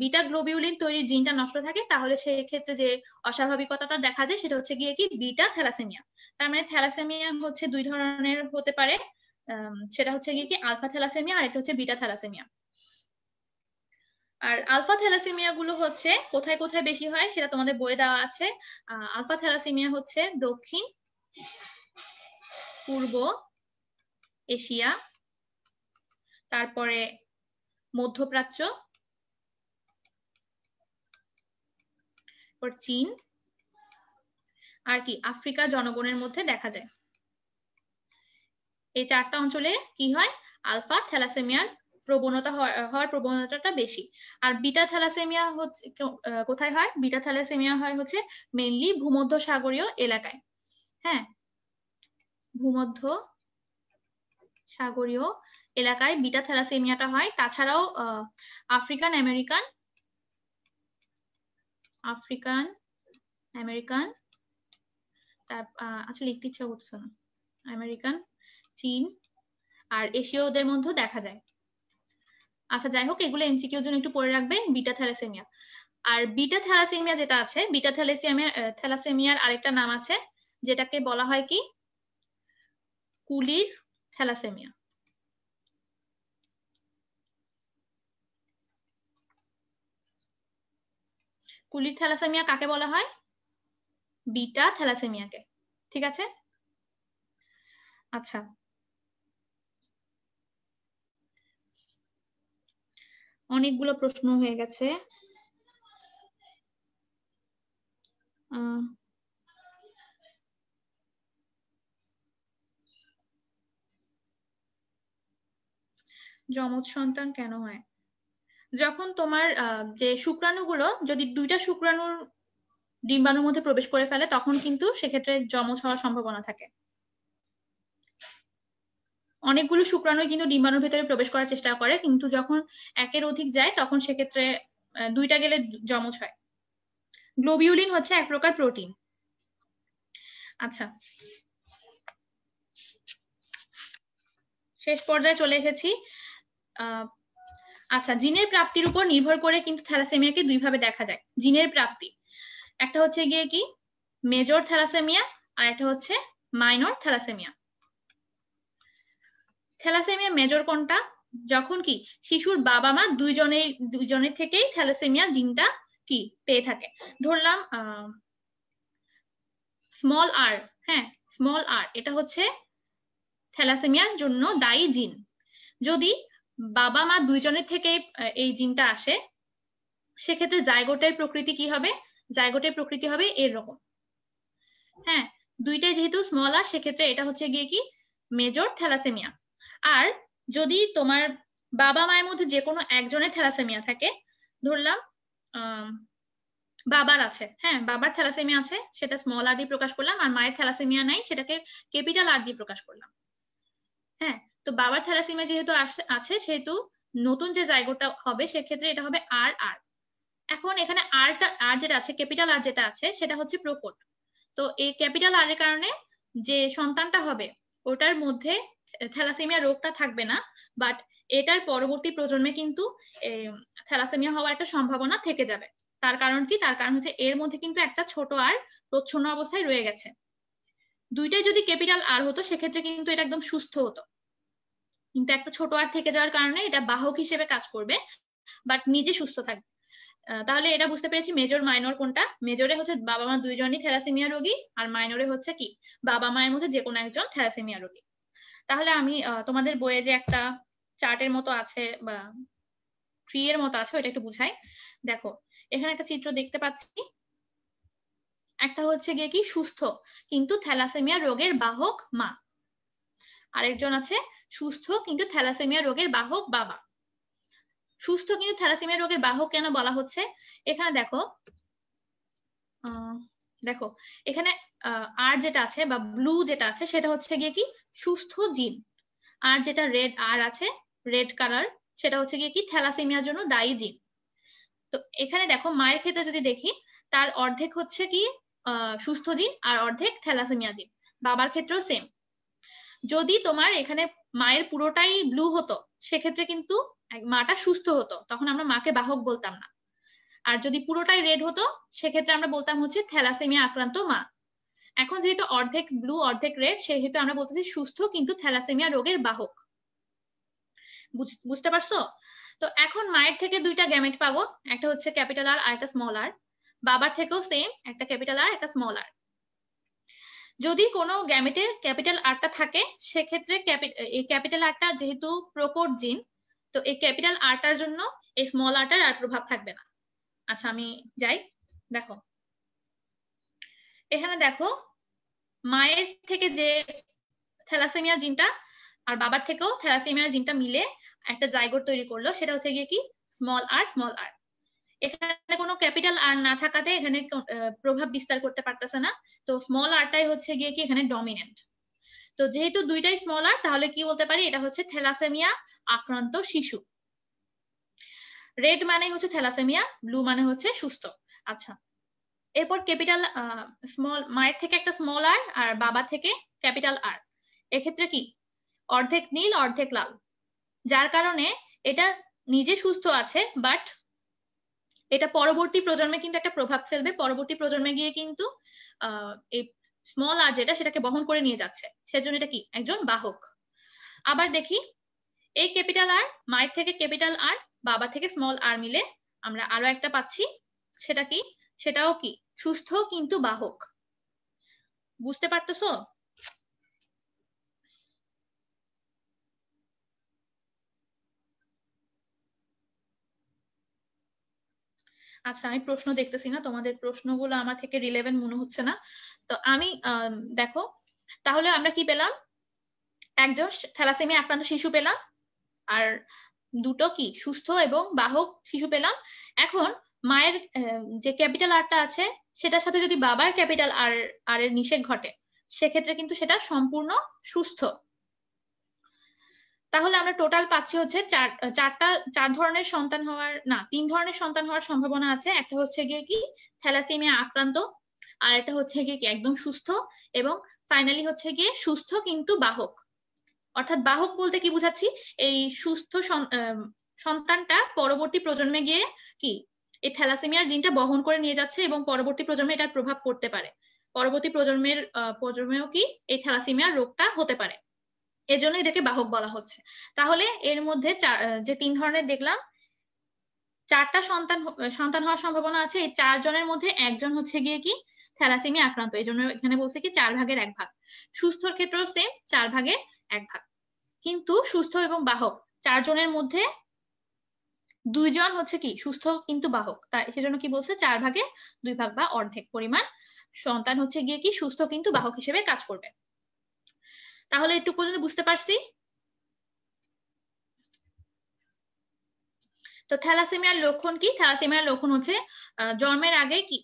বিটা গ্লোবিউলিন তৈরির জিনটা নষ্ট থাকে, তাহলে সেই ক্ষেত্রে যে অস্বাভাবিকতাটা দেখা যায় সেটা হচ্ছে কি বিটা থ্যালাসেমিয়া। তার মানে থ্যালাসেমিয়া হচ্ছে দুই ধরনের হতে পারে, সেটা হচ্ছে কি আলফা থ্যালাসেমিয়া আর এটা হচ্ছে বিটা থ্যালাসেমিয়া। আর আলফা থ্যালাসেমিয়া গুলো হচ্ছে কোথায় কোথায় বেশি হয় সেটা তোমাদের বইয়ে দেওয়া আছে। আলফা থ্যালাসেমিয়া হচ্ছে দক্ষিণ পূর্ব এশিয়া, তারপরে মধ্যপ্রাচ্য, চীন, আর কি আফ্রিকা জনগণের মধ্যে দেখা যায়। এই চারটা অঞ্চলে কি হয়, আলফা থ্যালাসেমিয়ার প্রবণতা হওয়ার প্রবণতাটা বেশি। আর বিটা থ্যালাসেমিয়া হচ্ছে কোথায় হয়, বিটা থ্যালাসেমিয়া হয় হচ্ছে মেইনলি ভূমধ্য সাগরীয় এলাকায়। হ্যাঁ, ভূমধ্য সাগরীয় এলাকায় বিটা থ্যালাসেমিয়াটা হয়। তাছাড়াও আফ্রিকান আমেরিকান তার আচ্ছা লিখতে ইচ্ছা করছে না, আমেরিকান, চীন আর এশীয়দের মধ্যেও দেখা যায়। আচ্ছা যাই হোক, এগুলো এমসিকিউর জন্য একটু পড়ে রাখবে বিটা থ্যালাসেমিয়া। আর বিটা থ্যালাসেমিয়া যেটা আছে, বিটা থ্যালাসেমিয়ার আরেকটা নাম আছে যেটাকে বলা হয় কি কুলির থ্যালাসেমিয়া। কুলির থ্যালাসেমিয়া কাকে বলা হয়, বিটা থ্যালাসেমিয়াকে। ঠিক আছে, আচ্ছা অনেকগুলো প্রশ্ন হয়ে গেছে। যমজ সন্তান কেন হয়, যখন তোমার যে শুক্রাণুগুলো যদি দুইটা শুক্রাণুর ডিম্বাণুর মধ্যে প্রবেশ করে ফেলে তখন কিন্তু সেক্ষেত্রে যমজ হওয়ার সম্ভাবনা থাকে। অনেকগুলো শুক্রাণু কিন্তু ডিম্বাণুর ভেতরে প্রবেশ করার চেষ্টা করে, কিন্তু যখন একের অধিক যায় তখন সেক্ষেত্রে দুইটা গেলে যমজ হয়। গ্লোবিউলিন হচ্ছে এক প্রকার প্রোটিন। আচ্ছা শেষ পর্যায়ে চলে এসেছি। আচ্ছা জিনের প্রাপ্তির উপর নির্ভর করে কিন্তু থ্যালাসেমিয়াকে দুইভাবে দেখা যায়। জিনের প্রাপ্তি, একটা হচ্ছে গিয়ে কি মেজর থ্যালাসেমিয়া আর একটা হচ্ছে মাইনর থ্যালাসেমিয়া। থ্যালাসেমিয়া মেজর কোনটা, যখন কি শিশুর বাবা মা দুইজনের থেকেই থ্যালাসেমিয়া জিনটা কি পেয়ে থাকে। ধরলাম স্মল আর, হ্যাঁ স্মল আর এটা হচ্ছে থ্যালাসেমিয়ার জন্য দায়ী জিন। যদি বাবা মা দুইজনের থেকে এই জিনটা আসে, সেক্ষেত্রে জাইগোটের প্রকৃতি কি হবে, জাইগোটের প্রকৃতি হবে এরকম। হ্যাঁ, দুইটাই যেহেতু স্মল আর, সেক্ষেত্রে এটা হচ্ছে গিয়ে কি মেজর থ্যালাসেমিয়া। আর যদি তোমার বাবা মায়ের মধ্যে যে কোনো একজনের থ্যালাসেমিয়া থাকে, ধরলাম বাবার আছে, হ্যাঁ বাবার থ্যালাসেমিয়া আছে, সেটা স্মল আর দিয়ে প্রকাশ করলাম, আর মায়ের থ্যালাসেমিয়া নাই সেটাকে ক্যাপিটাল আর দিয়ে প্রকাশ করলাম। হ্যাঁ, তো বাবার থ্যালাসেমিয়া যেহেতু আছে সেহেতু নতুন যে জাইগোটটা হবে সেক্ষেত্রে এটা হবে আর আর। এখন এখানে আর যেটা আছে, ক্যাপিটাল আর যেটা আছে সেটা হচ্ছে প্রকট। তো এই ক্যাপিটাল আর এর কারণে যে সন্তানটা হবে ওটার মধ্যে থ্যালাসেমিয়া রোগটা থাকবে না, বাট এটার পরবর্তী প্রজন্মে কিন্তু থ্যালাসেমিয়া হওয়ার একটা সম্ভাবনা থেকে যাবে। তার কারণ কি, তার কারণ হচ্ছে এর মধ্যে কিন্তু একটা ছোট আর প্রচ্ছন্ন অবস্থায় রয়ে গেছে। দুইটাই যদি ক্যাপিটাল আর হতো সেক্ষেত্রে কিন্তু এটা একদম সুস্থ হতো, কিন্তু একটা ছোট আর থেকে যাওয়ার কারণে এটা বাহক হিসেবে কাজ করবে বাট নিজে সুস্থ থাকবে। তাহলে এটা বুঝতে পেরেছি মেজর মাইনর কোনটা। মেজরে হচ্ছে বাবা মা দুইজনই থ্যালাসেমিয়া রোগী, আর মাইনরে হচ্ছে কি বাবা মায়ের মধ্যে যে কোনো একজন থ্যালাসেমিয়া রোগী। তাহলে আমি তোমাদের বইয়ে যে একটা চার্টের মতো আছে বা ট্রি এর মতো আছে ওইটা একটু বুঝাই। দেখো এখানে একটা চিত্র দেখতে পাচ্ছি, একটা হচ্ছে গিয়ে কি সুস্থ কিন্তু থ্যালাসেমিয়া রোগের বাহক মা, আরেকজন আছে সুস্থ কিন্তু থ্যালাসেমিয়া রোগের বাহক বাবা। সুস্থ কিন্তু থ্যালাসেমিয়া রোগের বাহক কেন বলা হচ্ছে, এখানে দেখো দেখো এখানে আর যেটা আছে বা ব্লু যেটা আছে সেটা হচ্ছে গিয়ে কি সুস্থ জিন, আর যেটা রেড আর আছে রেড কালার সেটা হচ্ছে গিয়ে কি থ্যালাসেমিয়ার জন্য দায়ী জিন। তো এখানে দেখো মায়ের ক্ষেত্রে যদি দেখি তার অর্ধেক হচ্ছে কি সুস্থ জিন আর অর্ধেক থ্যালাসেমিয়া জিন। বাবার ক্ষেত্রেও সেম। যদি তোমার এখানে মায়ের পুরোটাই ব্লু হতো সেক্ষেত্রে কিন্তু মাটা সুস্থ হতো, তখন আমরা মাকে বাহক বলতাম না। আর যদি পুরোটাই রেড হতো সেক্ষেত্রে আমরা বলতাম হচ্ছে থ্যালাসেমিয়া আক্রান্ত মা। এখন যেহেতু অর্ধেক ব্লু অর্ধেক রেড সেহেতু আমরা বলতেছি সুস্থ কিন্তু থ্যালাসেমিয়া রোগের বাহক। বুঝতে পারছো? তো এখন মায়ের থেকে দুইটা গ্যামেট পাবো, একটা হচ্ছে ক্যাপিটাল আর একটা স্মল আর। বাবার থেকেও সেম, একটা ক্যাপিটাল আর একটা স্মল আর। যদি কোনো গ্যামেটে ক্যাপিটাল আরটা থাকে সেক্ষেত্রে এই ক্যাপিটাল আরটা যেহেতু প্রকট জিন, তো এই ক্যাপিটাল আরটার জন্য এই স্মল আরটার আর প্রভাব থাকবে না। আচ্ছা আমি যাই, দেখো এখানে দেখো মায়ের থেকে যে থ্যালাসেমিয়ার জিনটা আর বাবার থেকেও থ্যালাসেমিয়ার জিনটা মিলে একটা জাইগোট তৈরি করলো, সেটা হচ্ছে গিয়ে কি স্মল আর স্মল আর। এখানে কোনো ক্যাপিটাল আর না থাকাতে এখানে প্রভাব বিস্তার করতে পারতেছে না, তো স্মল আরটাই হচ্ছে গিয়ে কি এখানে ডমিনেন্ট। তো যেহেতু দুইটাই স্মল আর তাহলে কি বলতে পারি এটা হচ্ছে থ্যালাসেমিয়া আক্রান্ত শিশু। রেড মানে হচ্ছে থ্যালাসেমিয়া, ব্লু মানে হচ্ছে সুস্থ। আচ্ছা এরপর ক্যাপিটাল স্মল মায়ের থেকে একটা স্মল আর আর বাবা থেকে ক্যাপিটাল আর, এক্ষেত্রে কি অর্ধেক নীল অর্ধেক লাল, যার কারণে এটা নিজে সুস্থ আছে বাট এটা পরবর্তী প্রজন্মে কিন্তু একটা প্রভাব ফেলবে, পরবর্তী প্রজন্মে গিয়ে কিন্তু এই স্মল আর যেটা সেটাকে বহন করে নিয়ে যাচ্ছে, সেজন্য এটা কি একজন বাহক। আবার দেখি এই ক্যাপিটাল আর মায়ের থেকে ক্যাপিটাল আর বাবা থেকে স্মল আর মিলে আমরা আরো একটা পাচ্ছি, সেটা কি সেটাও কি সুস্থ কিন্তু বাহক। বুঝতে পারতেছো? আচ্ছা আমি প্রশ্ন দেখতেছি না, তোমাদের প্রশ্নগুলো আমার থেকে রিলেভেন্ট মনে হচ্ছে না। তো আমি দেখো তাহলে আমরা কি পেলাম, একজন থ্যালাসেমিয়া আক্রান্ত শিশু পেলাম আর দুটো কি সুস্থ এবং বাহক শিশু পেলাম। এখন মায়ের যে ক্যাপিটাল আরটা আছে সেটার সাথে যদি বাবার ক্যাপিটাল আর আর এর নিষেধ ঘটে সেক্ষেত্রে কিন্তু সেটা সম্পূর্ণ সুস্থ। তাহলে আমরা টোটাল পাচ্ছি হচ্ছে চার ধরনের সন্তান হওয়ার না 3 ধরনের সন্তান হওয়ার সম্ভাবনা আছে। একটা হচ্ছে গিয়ে কি থ্যালাসেমিয়া আক্রান্ত, আর একটা হচ্ছে গিয়ে কি একদম সুস্থ, এবং ফাইনালি হচ্ছে গিয়ে সুস্থ কিন্তু বাহক। অর্থাৎ বাহক বলতে কি বুঝাচ্ছি, এই সুস্থ সন্তানটা পরবর্তী প্রজন্মে গিয়ে কি এই থ্যালাসেমিয়ার জিনটা বহন করে নিয়ে যাচ্ছে এবং পরবর্তী প্রজন্মে এটার প্রভাব পড়তে পারে, পরবর্তী প্রজন্মেও কি এই থ্যালাসেমিয়ার রোগটা হতে পারে, এজন্য এদেরকে বাহক বলা হচ্ছে। তাহলে এর মধ্যে যে 3 ধরনের দেখলাম, 4টা সন্তান হওয়ার সম্ভাবনা আছে, এই 4 জনের মধ্যে একজন হচ্ছে গিয়ে কি থ্যালাসেমিয়া আক্রান্ত, এই জন্য এখানে বলছে কি 4 ভাগের 1 ভাগ। সুস্থর ক্ষেত্রেও সেম 4 ভাগের 1 ভাগ, কিন্তু সুস্থ এবং বাহক 4 জনের মধ্যে 2 জন হচ্ছে কি সুস্থ কিন্তু বাহক, তাই সেজন্য কি বলছে 4 ভাগের 2 ভাগ বা অর্ধেক পরিমাণ সন্তান হচ্ছে গিয়ে কি সুস্থ কিন্তু বাহক হিসেবে কাজ করবে। তাহলে একটু পর্যন্ত বুঝতে পারছি? তো থ্যালাসেমিয়ার লক্ষণ কি? থ্যালাসেমিয়ার লক্ষণ হচ্ছে জন্মের আগে কি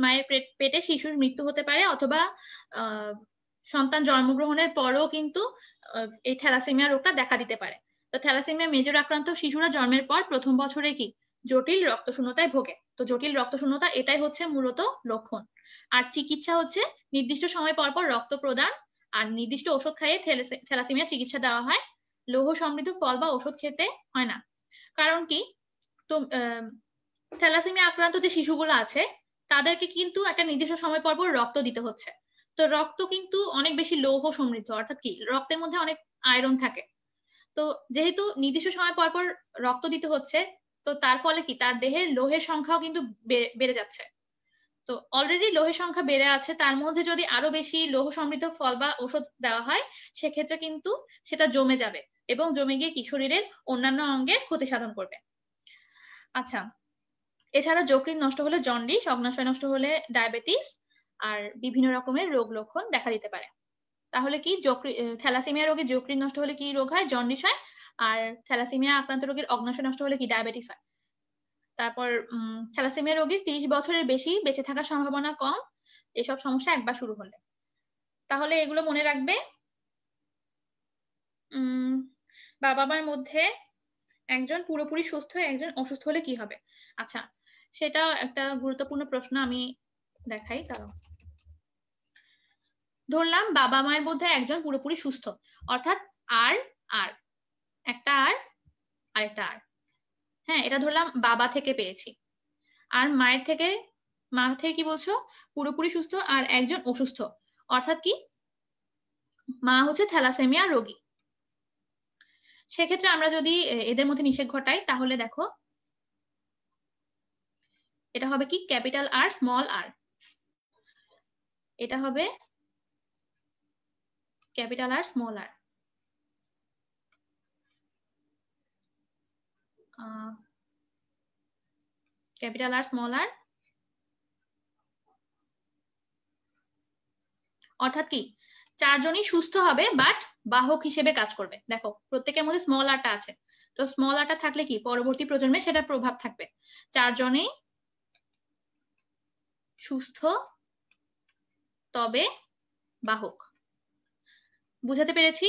মায়ের পেটে শিশুর মৃত্যু হতে পারে, অথবা সন্তান জন্মগ্রহণের পরেও কিন্তু এই থ্যালাসেমিয়া রোগটা দেখা দিতে পারে। তো থ্যালাসেমিয়া মেজর আক্রান্ত শিশুরা জন্মের পর প্রথম বছরে কি জটিল রক্তশূন্যতায় ভোগে। তো জটিল রক্তশূন্যতা এটাই হচ্ছে মূলত লক্ষণ। আর চিকিৎসা হচ্ছে নির্দিষ্ট সময় পর পর রক্ত প্রদান আর নির্দিষ্ট ওষুধ খাইয়ে থ্যালাসেমিয়া চিকিৎসা দেওয়া হয়। লৌহ সমৃদ্ধ ফল বা ওষুধ খেতে হয় না। কারণ কি, তো থ্যালাসেমিয়া আক্রান্ত যে শিশুগুলো আছে তাদেরকে কিন্তু একটা নির্দিষ্ট সময় পর পর রক্ত দিতে হচ্ছে। তো রক্ত কিন্তু অনেক বেশি লৌহ সমৃদ্ধ, অর্থাৎ কি রক্তের মধ্যে অনেক আয়রন থাকে। তো যেহেতু নির্দিষ্ট সময় পর পর রক্ত দিতে হচ্ছে, তো তার ফলে কি তার দেহের লোহের সংখ্যাও কিন্তু বেড়ে যাচ্ছে। তো অলরেডি লোহের সংখ্যা বেড়ে আছে, তার মধ্যে যদি আরো বেশি লৌহ সমৃদ্ধ ফল বা ওষুধ দেওয়া হয় সেক্ষেত্রে কিন্তু সেটা জমে যাবে এবং জমে গিয়ে কি শরীরের অন্যান্য অঙ্গের ক্ষতি সাধন করবে। আচ্ছা এছাড়া যকৃৎ নষ্ট হলে জন্ডিস, অগ্ন্যাশয় নষ্ট হলে ডায়াবেটিস আর বিভিন্ন রকমের রোগ লক্ষণ দেখা দিতে পারে। তাহলে কি থ্যালাসেমিয়া রোগের যকৃৎ নষ্ট হলে কি রোগ হয়? জন্ডিস হয়। আর থ্যালাসেমিয়া আক্রান্ত রোগের অগ্ন্যাশয় নষ্ট হলে কি ডায়াবেটিস হয়। তারপর থ্যালাসেমিয়া রোগীর 30 বছরের বেশি বেঁচে থাকার সম্ভাবনা কম, এসব সমস্যা একবার শুরু হলে। তাহলে এগুলো মনে রাখবে। বাবা মার মধ্যে একজন পুরোপুরি সুস্থ একজন অসুস্থ হলে কি হবে? আচ্ছা, সেটা একটা গুরুত্বপূর্ণ প্রশ্ন, আমি দেখাই। কারণ ধরলাম বাবা মায়ের মধ্যে একজন পুরোপুরি সুস্থ, অর্থাৎ আর আর একটা আর আরেকটা আর, হ্যাঁ এটা ধরলাম বাবা থেকে পেয়েছি। আর মায়ের থেকে, মা থেকে কি বলছো? পুরোপুরি সুস্থ আর একজন অসুস্থ, অর্থাৎ কি মা হচ্ছে থ্যালাসেমিয়া রোগী। সেক্ষেত্রে আমরা যদি এদের মধ্যে নিষেধ ঘটাই তাহলে দেখো এটা হবে কি ক্যাপিটাল আর স্মল আর, এটা হবে ক্যাপিটাল আর স্মল আর। ক্যাপিটাল আর স্মল আর, অর্থাৎ কি চারজনই সুস্থ হবে বাট বাহক হিসেবে কাজ করবে। দেখো প্রত্যেকের মধ্যে স্মল আরটা আছে, তো স্মল আরটা থাকলে কি পরবর্তী প্রজন্মে সেটার প্রভাব থাকবে। চারজনেই সুস্থ তবে বাহক। বুঝাতে পেরেছি?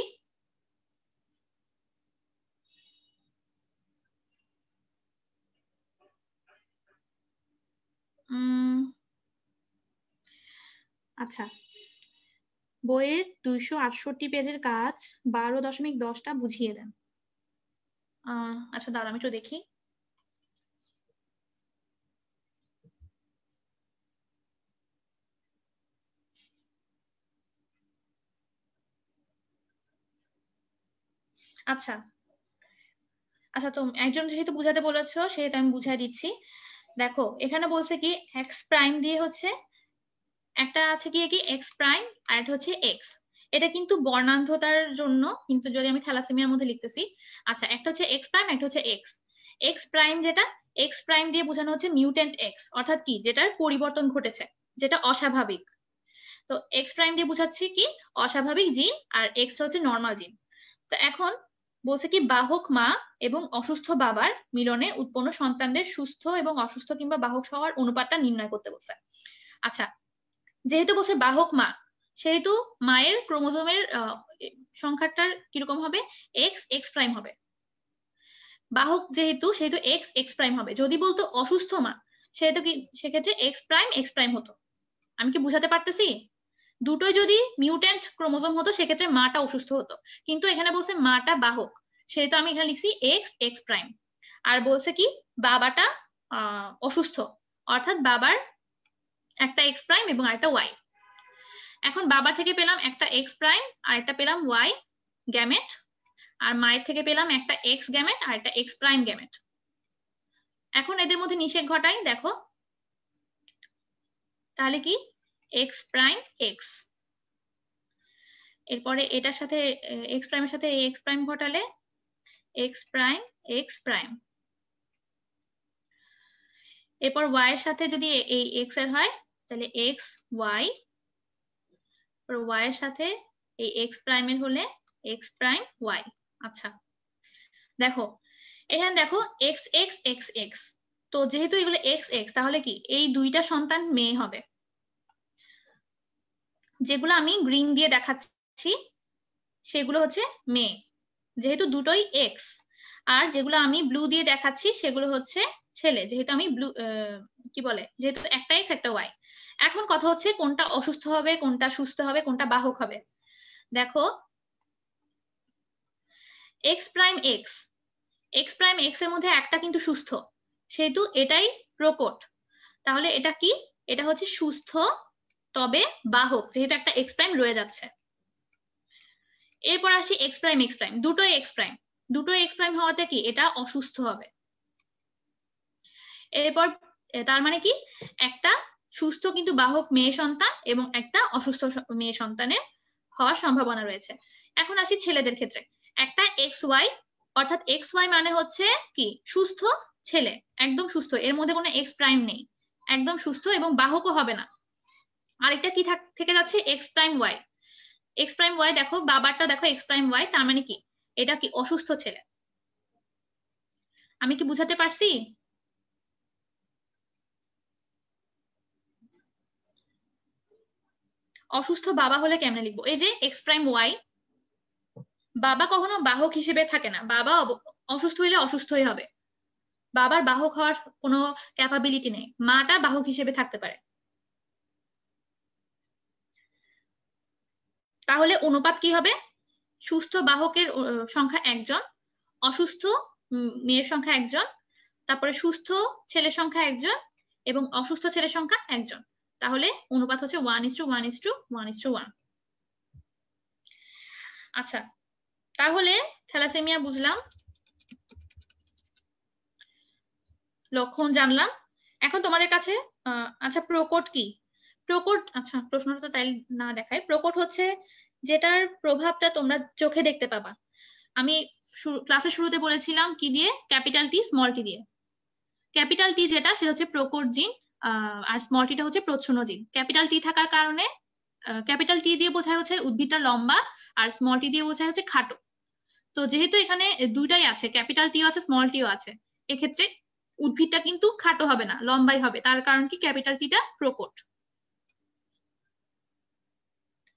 আচ্ছা, বইয়ের 268 পেজের কাজ 12.10টা বুঝিয়ে দেন। আচ্ছা দাঁড়া আমি একটু দেখি। আচ্ছা আচ্ছা, তো একজন যেহেতু বুঝাতে বলেছো সেহেতু আমি বুঝাই দিচ্ছি। দেখো এখানে বলছে কি এক্স প্রাইম দিয়ে হচ্ছে, একটা আছে কি এক্স প্রাইম আর একটা হচ্ছে এক্স। এটা কিন্তু বর্ণান্ধতার জন্য, কিন্তু যদি আমি থ্যালাসেমিয়ার মধ্যে লিখতেছি। আচ্ছা, একটা হচ্ছে এক্স প্রাইম, একটা হচ্ছে এক্স। এক্স প্রাইম যেটা, এক্স প্রাইম দিয়ে বোঝানো হচ্ছে মিউট্যান্ট এক্স, অর্থাৎ কি যেটার পরিবর্তন ঘটেছে, যেটা অস্বাভাবিক। তো এক্স প্রাইম দিয়ে বোঝাচ্ছি কি অস্বাভাবিক জিন, আর এক্স হচ্ছে নর্মাল জিন। তো এখন বলছে কি বাহক মা এবং অসুস্থ বাবার মিলনে উৎপন্ন সন্তানদের সুস্থ এবং অসুস্থ কিংবা বাহক হওয়ার অনুপাতটা নির্ণয় করতে বলছে। আচ্ছা, যেহেতু বলছে বাহক মা, সেহেতু মায়ের ক্রোমোজোমের সংখ্যাটার কিরকম হবে? এক্স এক্স প্রাইম হবে। বাহক যেহেতু, সেহেতু এক্স এক্স প্রাইম হবে। যদি বলতো অসুস্থ মা, সেহেতু কি সেক্ষেত্রে এক্স প্রাইম হতো। আমি কি বুঝাতে পারতেছি? দুটোই যদি মিউট্যান্ট ক্রোমোজোম হতো সেক্ষেত্রে মাটা অসুস্থ হতো, কিন্তু এখানে বলছে মাটা বাহক, সেহেতু আমি এখানে লিখছি এক্স এক্স প্রাইম। আর বলছে কি বাবাটা অসুস্থ, অর্থাৎ বাবার একটা এক্স প্রাইম এবং আরেকটা ওয়াই। এখন বাবার থেকে পেলাম একটা এক্স প্রাইম আর একটা পেলাম ওয়াই গ্যামেট, আর মায়ের থেকে পেলাম একটা এক্স গ্যামেট আর একটা এক্স প্রাইম গ্যামেট। এখন এদের মধ্যে নিষেধ ঘটাই, দেখো তাহলে কি এক্স প্রাইম এক্স, এরপরে এটার সাথে এক্স প্রাইমের সাথে এক্স প্রাইম ঘটালে এক্স প্রাইম এক্স প্রাইম, এরপর ওয়াই এর সাথে যদি এই এক্স এর হয় তাহলে এক্স ওয়াই, ওয়াই এর সাথে এই এক্স প্রাইমের হলে এক্স প্রাইম ওয়াই। আচ্ছা দেখো এখানে দেখো এক্স এক্স এক্স এক্স, তো যেহেতু এগুলো এক্স এক্স তাহলে কি এই দুইটা সন্তান মেয়ে হবে। যেগুলো আমি গ্রিন দিয়ে দেখাচ্ছি সেগুলো হচ্ছে মেয়ে, যেহেতু দুটোই এক্স। আর যেগুলো আমি ব্লু দিয়ে দেখাচ্ছি সেগুলো হচ্ছে ছেলে, যেহেতু আমি ব্লু কি বলে যেহেতু একটা এক্স একটা ওয়াই। এখন কথা হচ্ছে কোনটা অসুস্থ হবে, কোনটা সুস্থ হবে, কোনটা বাহক হবে। দেখো x prime x, x prime x এর মধ্যে একটা কিন্তু সুস্থ, সেহেতু এটাই প্রকট। তাহলে এটা কি? এটা হচ্ছে সুস্থ তবে বাহক, যেহেতু একটা এক্স প্রাইম রয়ে যাচ্ছে। এরপর আসি এক্স প্রাইম এক্স প্রাইম, দুটোই এক্স প্রাইম, দুটোই এক্স প্রাইম হওয়াতে কি এটা অসুস্থ হবে। এরপর তার মানে কি একটা সুস্থ কিন্তু বাহক মেয়ে সন্তান এবং একটা অসুস্থ মেয়ে সন্তানের হওয়ার সম্ভাবনা রয়েছে। এখন আসি ছেলেদের ক্ষেত্রে, একটা এক্স ওয়াই, অর্থাৎ এক্স ওয়াই মানে হচ্ছে কি সুস্থ ছেলে, একদম সুস্থ, এর মধ্যে কোনো এক্স প্রাইম নেই, একদম সুস্থ এবং বাহকও হবে না। আরেকটা কি থেকে যাচ্ছে X prime Y, X prime Y দেখো বাবারটা দেখো এক্স প্রাইম ওয়াই, তার মানে কি এটা কি অসুস্থ ছেলে। আমি কি বুঝাতে পারছি? অসুস্থ বাবা হলে কেমনে লিখবো? এই যে এক্স প্রাইম ওয়াই, বাবা কখনো বাহক হিসেবে থাকে না, বাবা অসুস্থ হইলে অসুস্থই হবে, বাবার বাহক হওয়ার কোনো ক্যাপাবিলিটি নেই, মাটা বাহক হিসেবে থাকতে পারে। তাহলে অনুপাত কি হবে? সুস্থ বাহকের সংখ্যা 1 জন, অসুস্থ মেয়ের সংখ্যা 1 জন, তারপরে সুস্থ ছেলের সংখ্যা 1 জন এবং অসুস্থ ছেলের সংখ্যা 1 জন। তাহলে অনুপাত হচ্ছে 1:1:1:1। আচ্ছা, তাহলে থ্যালাসেমিয়া বুঝলাম, লক্ষণ জানলাম। এখন তোমাদের কাছে আচ্ছা প্রকট কি? প্রকট, আচ্ছা প্রশ্নটা তো তাই না দেখায়। প্রকট হচ্ছে যেটার প্রভাবটা তোমরা চোখে দেখতে পাবা। আমি ক্লাসের শুরুতে বলেছিলাম কি দিয়ে? ক্যাপিটাল টি স্মল টি দিয়ে। ক্যাপিটাল টি যেটা সেটা হচ্ছে প্রকট জিন, আর স্মল টিটা হচ্ছে প্রচ্ছন্ন জিন। ক্যাপিটাল টি থাকার কারণে ক্যাপিটাল টি দিয়ে বোঝায় হচ্ছে উদ্ভিদটা লম্বা, আর স্মল টি দিয়ে বোঝায় হচ্ছে খাটো। তো যেহেতু এখানে দুইটাই আছে, ক্যাপিটাল টিও আছে স্মল টিও আছে, এক্ষেত্রে উদ্ভিদটা কিন্তু খাটো হবে না, লম্বাই হবে। তার কারণ কি? ক্যাপিটাল টিটা প্রকট।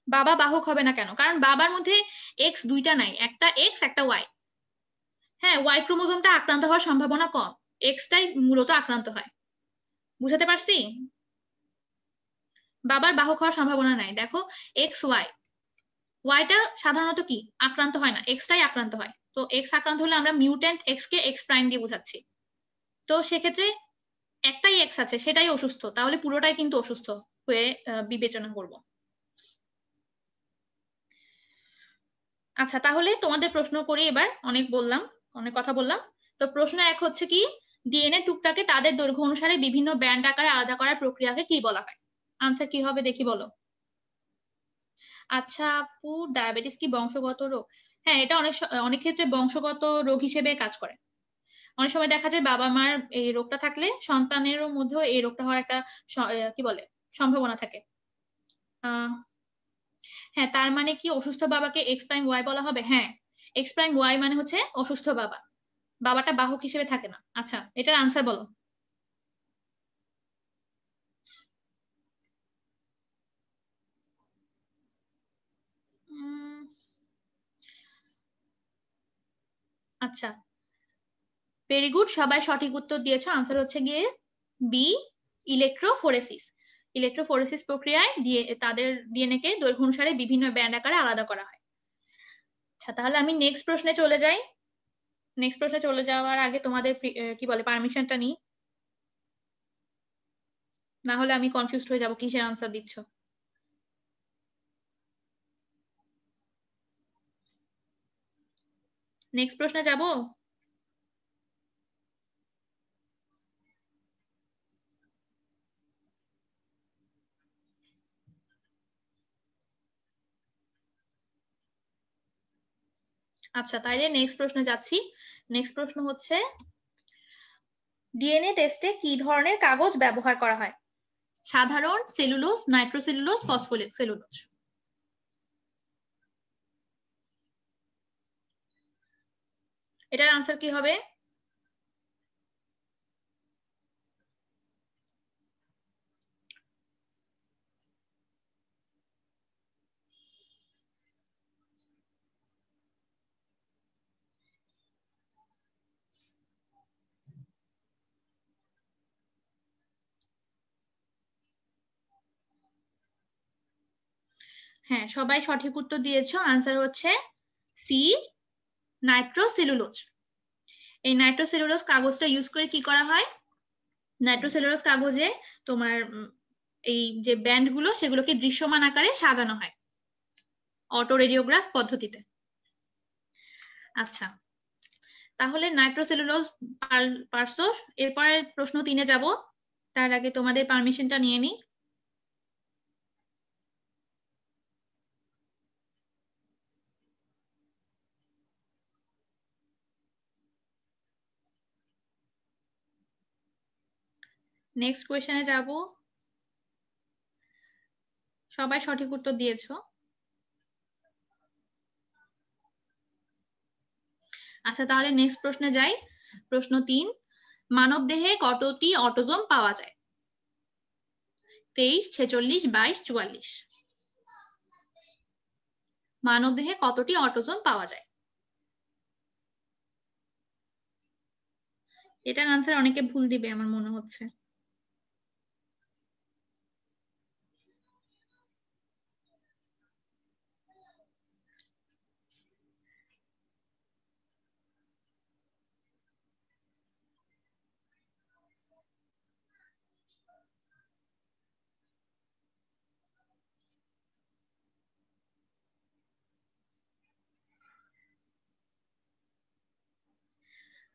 বাবা বাহক হবে না কেন? কারণ বাবার মধ্যে এক্স দুইটা নাই, একটা এক্স একটা ওয়াই। হ্যাঁ, ওয়াই ক্রোমোজোমটা আক্রান্ত হওয়ার সম্ভাবনা কম, এক্সটাই মূলত আক্রান্ত হয়। বুঝাতে পারছি? বাবার বাহক হওয়ার সম্ভাবনা নাই। দেখো এক্স ওয়াই, ওয়াইটা সাধারণত কি আক্রান্ত হয় না, এক্সটাই আক্রান্ত হয়। তো এক্স আক্রান্ত হলে আমরা মিউট্যান্ট এক্স কে এক্স প্রাইম দিয়ে বোঝাচ্ছি। তো সেক্ষেত্রে একটাই এক্স আছে, সেটাই অসুস্থ, তাহলে পুরোটাই কিন্তু অসুস্থ হয়ে বিবেচনা করব। আচ্ছা, তাহলে তোমাদের প্রশ্ন করি এবার, অনেক বললাম, অনেক কথা বললাম। তো প্রশ্ন 1 হচ্ছে কি? ডিএনএ টুকটাকে তাদের দৈর্ঘ্য অনুসারে বিভিন্ন ব্যান্ড আকারে আলাদা করার প্রক্রিয়াকে কি বলা হয়? আনসার কি হবে দেখি বলো। আচ্ছা আপু, ডায়াবেটিস কি বংশগত রোগ? হ্যাঁ, এটা অনেক ক্ষেত্রে বংশগত রোগ হিসেবে কাজ করে। অনেক সময় দেখা যায় বাবা মার এই রোগটা থাকলে সন্তানেরও মধ্যেও এই রোগটা হওয়ার একটা কি বলে সম্ভাবনা থাকে। হ্যাঁ, তার মানে কি অসুস্থ বাবাকে এক্স প্রাইম ওয়াই বলা হবে? হ্যাঁ, এক্স প্রাইম ওয়াই মানে হচ্ছে অসুস্থ বাবা, বাবাটা বাহক হিসেবে থাকে না। আচ্ছা, এটার আনসার বলো। আচ্ছা, ভেরি গুড, সবাই সঠিক উত্তর দিয়েছো। আনসার হচ্ছে গিয়ে বি, ইলেকট্রোফোরেসিস। ইলেকট্রোফোরেসিস প্রক্রিয়ায় তাদের ডিএনএ কে দৈর্ঘ্য অনুসারে বিভিন্ন ব্যান্ড আকারে আলাদা করা হয়। আচ্ছা, তাহলে আমি নেক্সট প্রশ্নে চলে যাই। নেক্সট প্রশ্নে চলে যাওয়ার আগে তোমাদের কি বলে পারমিশনটা নিই, না হলে আমি কনফিউজড হয়ে যাব কিসের আনসার দিচ্ছ। নেক্সট প্রশ্নে যাব। আচ্ছা, তাইলে নেক্সট প্রশ্নে যাচ্ছি। নেক্সট প্রশ্ন হচ্ছে ডিএনএ টেস্টে কি ধরনের কাগজ ব্যবহার করা হয়? সাধারণ, সেলুলোজ, নাইট্রোসেলুলোজ, ফসফোসেলুলোজ। এটার আনসার কি হবে? হ্যাঁ, সবাই সঠিক উত্তর দিয়েছো। আনসার হচ্ছে সি, নাইট্রোসেলুলোজ। এই নাইট্রোসেলুলোজ কাগজটা ইউজ করে কি করা হয়? নাইট্রোসেলুলোজ কাগজে তোমার এই যে ব্যান্ড গুলো সেগুলোকে দৃশ্যমান আকারে সাজানো হয় অটো রেডিওগ্রাফ পদ্ধতিতে। আচ্ছা, তাহলে নাইট্রোসেলুলোজ পারছো। এরপরে প্রশ্ন 3-এ যাব, তার আগে তোমাদের পারমিশনটা নিয়ে নিই। নেক্সট কোয়েশ্চেনে যাব। সবাই সঠিক উত্তর দিয়েছো। আচ্ছা, তাহলে নেক্সট প্রশ্নে যাই। প্রশ্ন 3, মানব দেহে কতটি অটোজোম পাওয়া যায়? 23, 46, 22, 44। মানবদেহে কতটি অটোজোম পাওয়া যায়? এটার আনসার অনেকে ভুল দিবে আমার মনে হচ্ছে।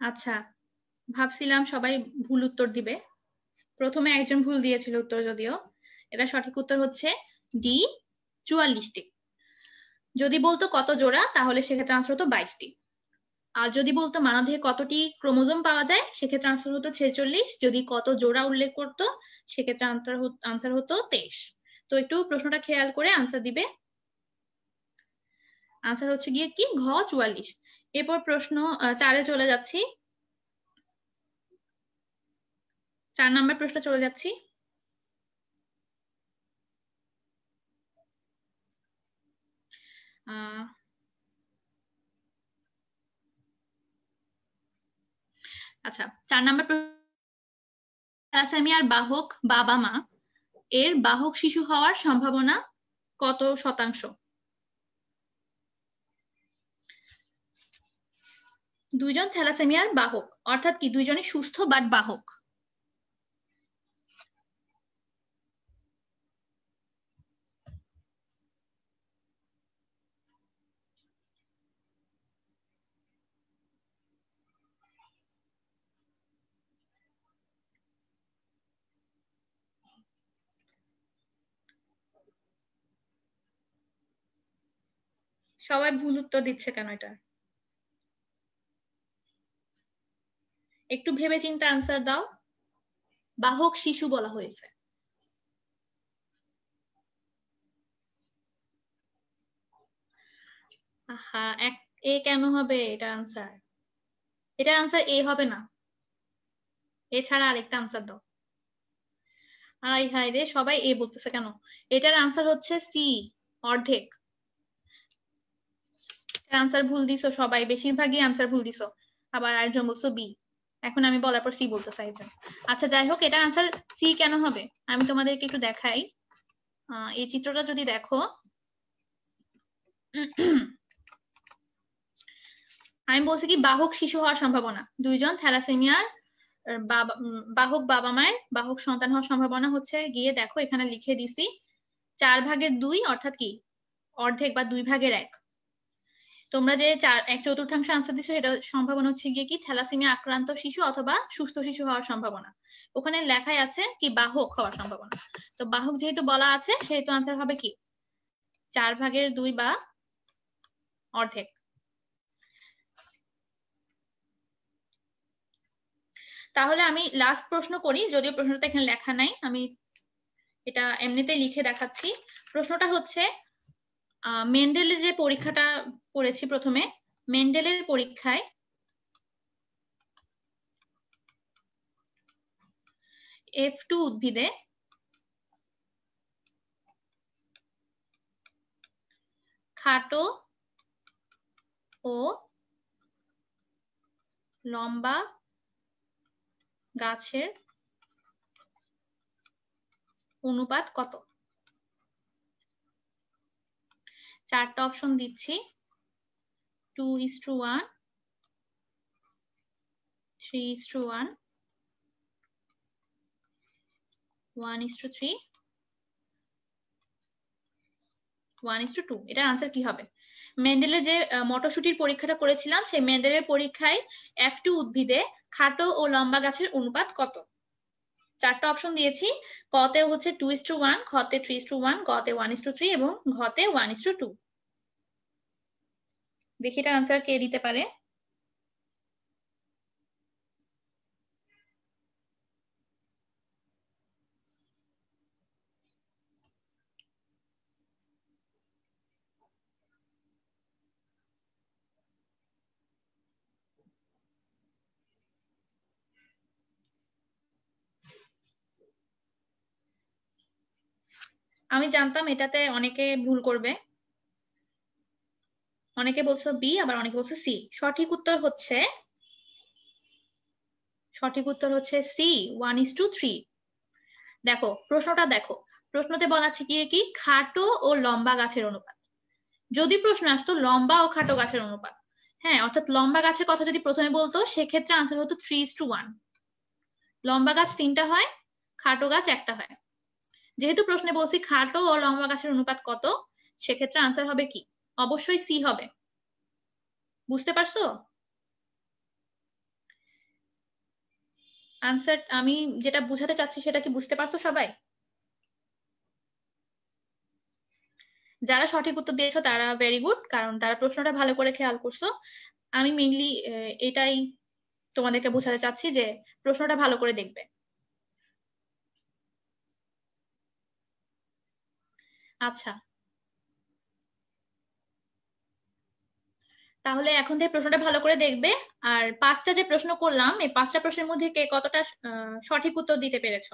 আচ্ছা, ভাবছিলাম সবাই ভুল উত্তর দিবে। প্রথমে একজন ভুল দিয়েছিল উত্তর, যদিও এটা সঠিক উত্তর হচ্ছে ডি 44টি। যদি বলতো কত জোড়া তাহলে সেক্ষেত্রে আনসার হতো 22টি। আর যদি বলতো মানবদেহে কতটি ক্রোমোজোম পাওয়া যায় সেক্ষেত্রে আনসার হতো 46। যদি কত জোড়া উল্লেখ করতো সেক্ষেত্রে আনসার হতো 23। তো একটু প্রশ্নটা খেয়াল করে আনসার দিবে। আনসার হচ্ছে গিয়ে কি ঘ 44। এরপর প্রশ্ন 4-এ চলে যাচ্ছি। 4 নম্বর প্রশ্ন চলে যাচ্ছি। আচ্ছা, 4 নম্বর থ্যালাসেমিয়ার বাহক বাবা মা এর বাহক শিশু হওয়ার সম্ভাবনা কত শতাংশ? দুইজন থ্যালাসেমিয়ার বাহক অর্থাৎ কি দুইজনই সুস্থ বাট বাহক। সবাই ভুল উত্তর দিচ্ছে কেন এটা? একটু ভেবে চিন্তে আনসার দাও। বাহক শিশু বলা হয়েছে। আহা, এ কেন হবে এটার আনসার? এটার আনসার এ হবে না, এছাড়া আরেকটা আনসার দাও। হাই হাই রে, সবাই এ বলতেছে কেন? এটার আনসার হচ্ছে সি, অর্ধেক। আনসার ভুল দিছো সবাই, বেশিরভাগই আনসার ভুল দিছো। আবার আরেকজন বলছো বি। এখন আমি বলার পর সি বলতে চাইছেন। আচ্ছা যাই হোক, এটা আনসার সি কেন হবে আমি তোমাদেরকে একটু দেখাই। এই চিত্রটা যদি দেখো, আমি বলছি কি বাহক শিশু হওয়ার সম্ভাবনা, দুইজন থ্যালাসেমিয়ার বাহক বাবা মায়ের বাহক সন্তান হওয়ার সম্ভাবনা হচ্ছে গিয়ে দেখো এখানে লিখে দিছি 4/2, অর্থাৎ কি অর্ধেক বা 2/1। তোমরা যে 1/4 আনসার দিছো এটা সম্ভাবনা হচ্ছে গিয়ে কি থ্যালাসেমিয়া আক্রান্ত শিশু অথবা সুস্থ শিশু হওয়ার সম্ভাবনা। ওখানে লেখাই আছে কি বাহক হওয়ার সম্ভাবনা। তো বাহক যেহেতু বলা আছে সেহেতু আনসার হবে কি 4/2 বা অর্ধেক। তাহলে আমি লাস্ট প্রশ্ন করি, যদিও প্রশ্নটা এখানে লেখা নাই, আমি এটা এমনিতেই লিখে দেখাচ্ছি। প্রশ্নটা হচ্ছে মেন্ডেলের যে পরীক্ষাটা করেছি প্রথমে, মেন্ডেলের পরীক্ষায় F2 উদ্ভিদে খাটো ও লম্বা গাছের অনুপাত কত? 4টা অপশন দিচ্ছি। 2:1, 3:1, 1:3, 1:2। এটার আনসার কি হবে? মেন্ডেলের যে মটরশুটির পরীক্ষাটা করেছিলাম সেই মেন্ডেলের পরীক্ষায় F2 উদ্ভিদে খাটো ও লম্বা গাছের অনুপাত কত? 4টা অপশন দিয়েছি। কতে হচ্ছে 2:1, খতে 3:1, গতে 1:3 এবং ঘতে 1:2। দেখি এটার আনসার কে দিতে পারে। আমি জানতাম এটাতে অনেকে ভুল করবে। অনেকে বলছো বি, আবার অনেকে বলছো সি। সঠিক উত্তর হচ্ছে সি, 1:3। দেখো প্রশ্নটা দেখো, প্রশ্নতে বলা আছে কি খাটো ও লম্বা গাছের অনুপাত। যদি প্রশ্ন আসতো লম্বা ও খাটো গাছের অনুপাত, হ্যাঁ, অর্থাৎ লম্বা গাছের কথা যদি প্রথমে বলতো সেক্ষেত্রে আনসার হতো 3:1। লম্বা গাছ 3টা হয়, খাটো গাছ 1টা হয়। যেহেতু প্রশ্নে বলছি খাটো ও লম্বা গাছের অনুপাত কত, সেক্ষেত্রে আনসার হবে কি? অবশ্যই সি হবে। বুঝতে পারছো? আনসার আমি যেটা বুঝাতে চাচ্ছি সেটা কি বুঝতে পারছো সবাই? যারা সঠিক উত্তর দিয়েছো তারা ভেরি গুড, কারণ তারা প্রশ্নটা ভালো করে খেয়াল করছো। আমি মেইনলি এটাই তোমাদেরকে বোঝাতে চাচ্ছি যে প্রশ্নটা ভালো করে দেখবে। আচ্ছা, তাহলে এখন থেকে প্রশ্নটা ভালো করে দেখবে। আর 5টা যে প্রশ্ন করলাম, এই 5টা প্রশ্নের মধ্যে কে কতটা সঠিক উত্তর দিতে পেরেছো?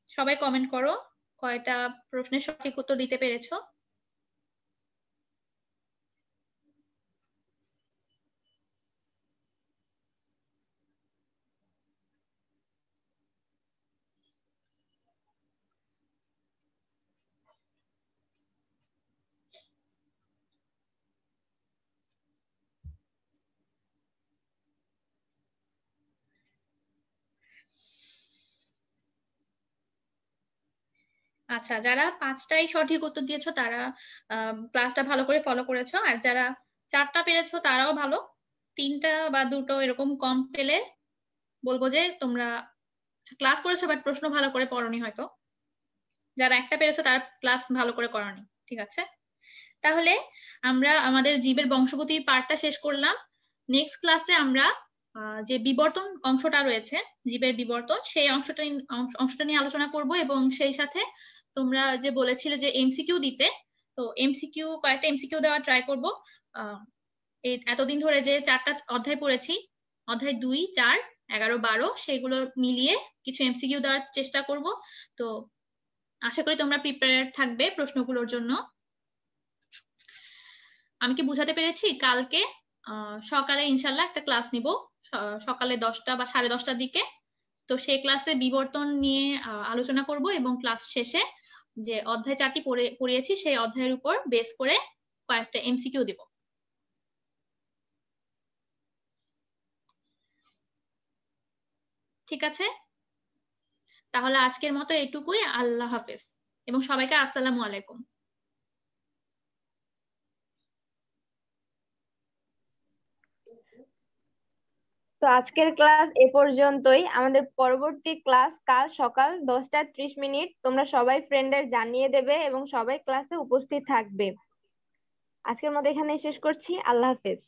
সবাই কমেন্ট করো কয়টা প্রশ্নের সঠিক উত্তর দিতে পেরেছো। আচ্ছা, যারা 5টাই সঠিক উত্তর দিয়েছো তারা ক্লাসটা ভালো করে ফলো করেছো, আর যারা 4টা পেরেছো তারাও ভালো। 3টা বা 2টো এরকম কম পেলে বলবো যে তোমরা ক্লাস করেছো বাট প্রশ্ন ভালো করে পড়োনি হয়তো। যারা 1টা পেরেছো তারা ক্লাস ভালো করে করোনি। ঠিক আছে, তাহলে আমরা আমাদের জীবের বংশগতির পার্টটা শেষ করলাম। নেক্সট ক্লাসে আমরা যে বিবর্তন অংশটা রয়েছে, জীবের বিবর্তন, সেই অংশটা নিয়ে আলোচনা করব, এবং সেই সাথে তোমরা যে বলেছিলে যে এমসিকিউ দিতে, তো কয়েকটা এমসিকিউ দেওয়ার ট্রাই করব। এই এতদিন ধরে যে 4টা অধ্যায় পড়েছি, অধ্যায় 2, 4, 11, 12, সেগুলো মিলিয়ে কিছু এমসিকিউ দেওয়ার চেষ্টা করব। তো আশা করি তোমরা প্রিপেয়ার থাকবে প্রশ্নগুলোর জন্য। আমি কি বুঝাতে পেরেছি? কালকে সকালে ইনশাল্লাহ একটা ক্লাস নিব, সকালে 10টা বা 10:30টার দিকে। তো সেই ক্লাসে বিবর্তন নিয়ে আলোচনা করব, এবং ক্লাস শেষে যে অধ্যায় 4টি পড়িয়েছি সেই অধ্যায়ের উপর বেস করে কয়েকটা এমসিকিউ দিব। ঠিক আছে, তাহলে আজকের মতো এটুকুই। আল্লাহ হাফেজ, এবং সবাইকে আসসালামু আলাইকুম। তো আজকের ক্লাস এ পর্যন্তই। আমাদের পরবর্তী ক্লাস কাল সকাল 10টা 30 মিনিট। তোমরা সবাই ফ্রেন্ডদের জানিয়ে দেবে এবং সবাই ক্লাসে উপস্থিত থাকবে। আজকের মতো এখানে শেষ করছি। আল্লাহ হাফেজ।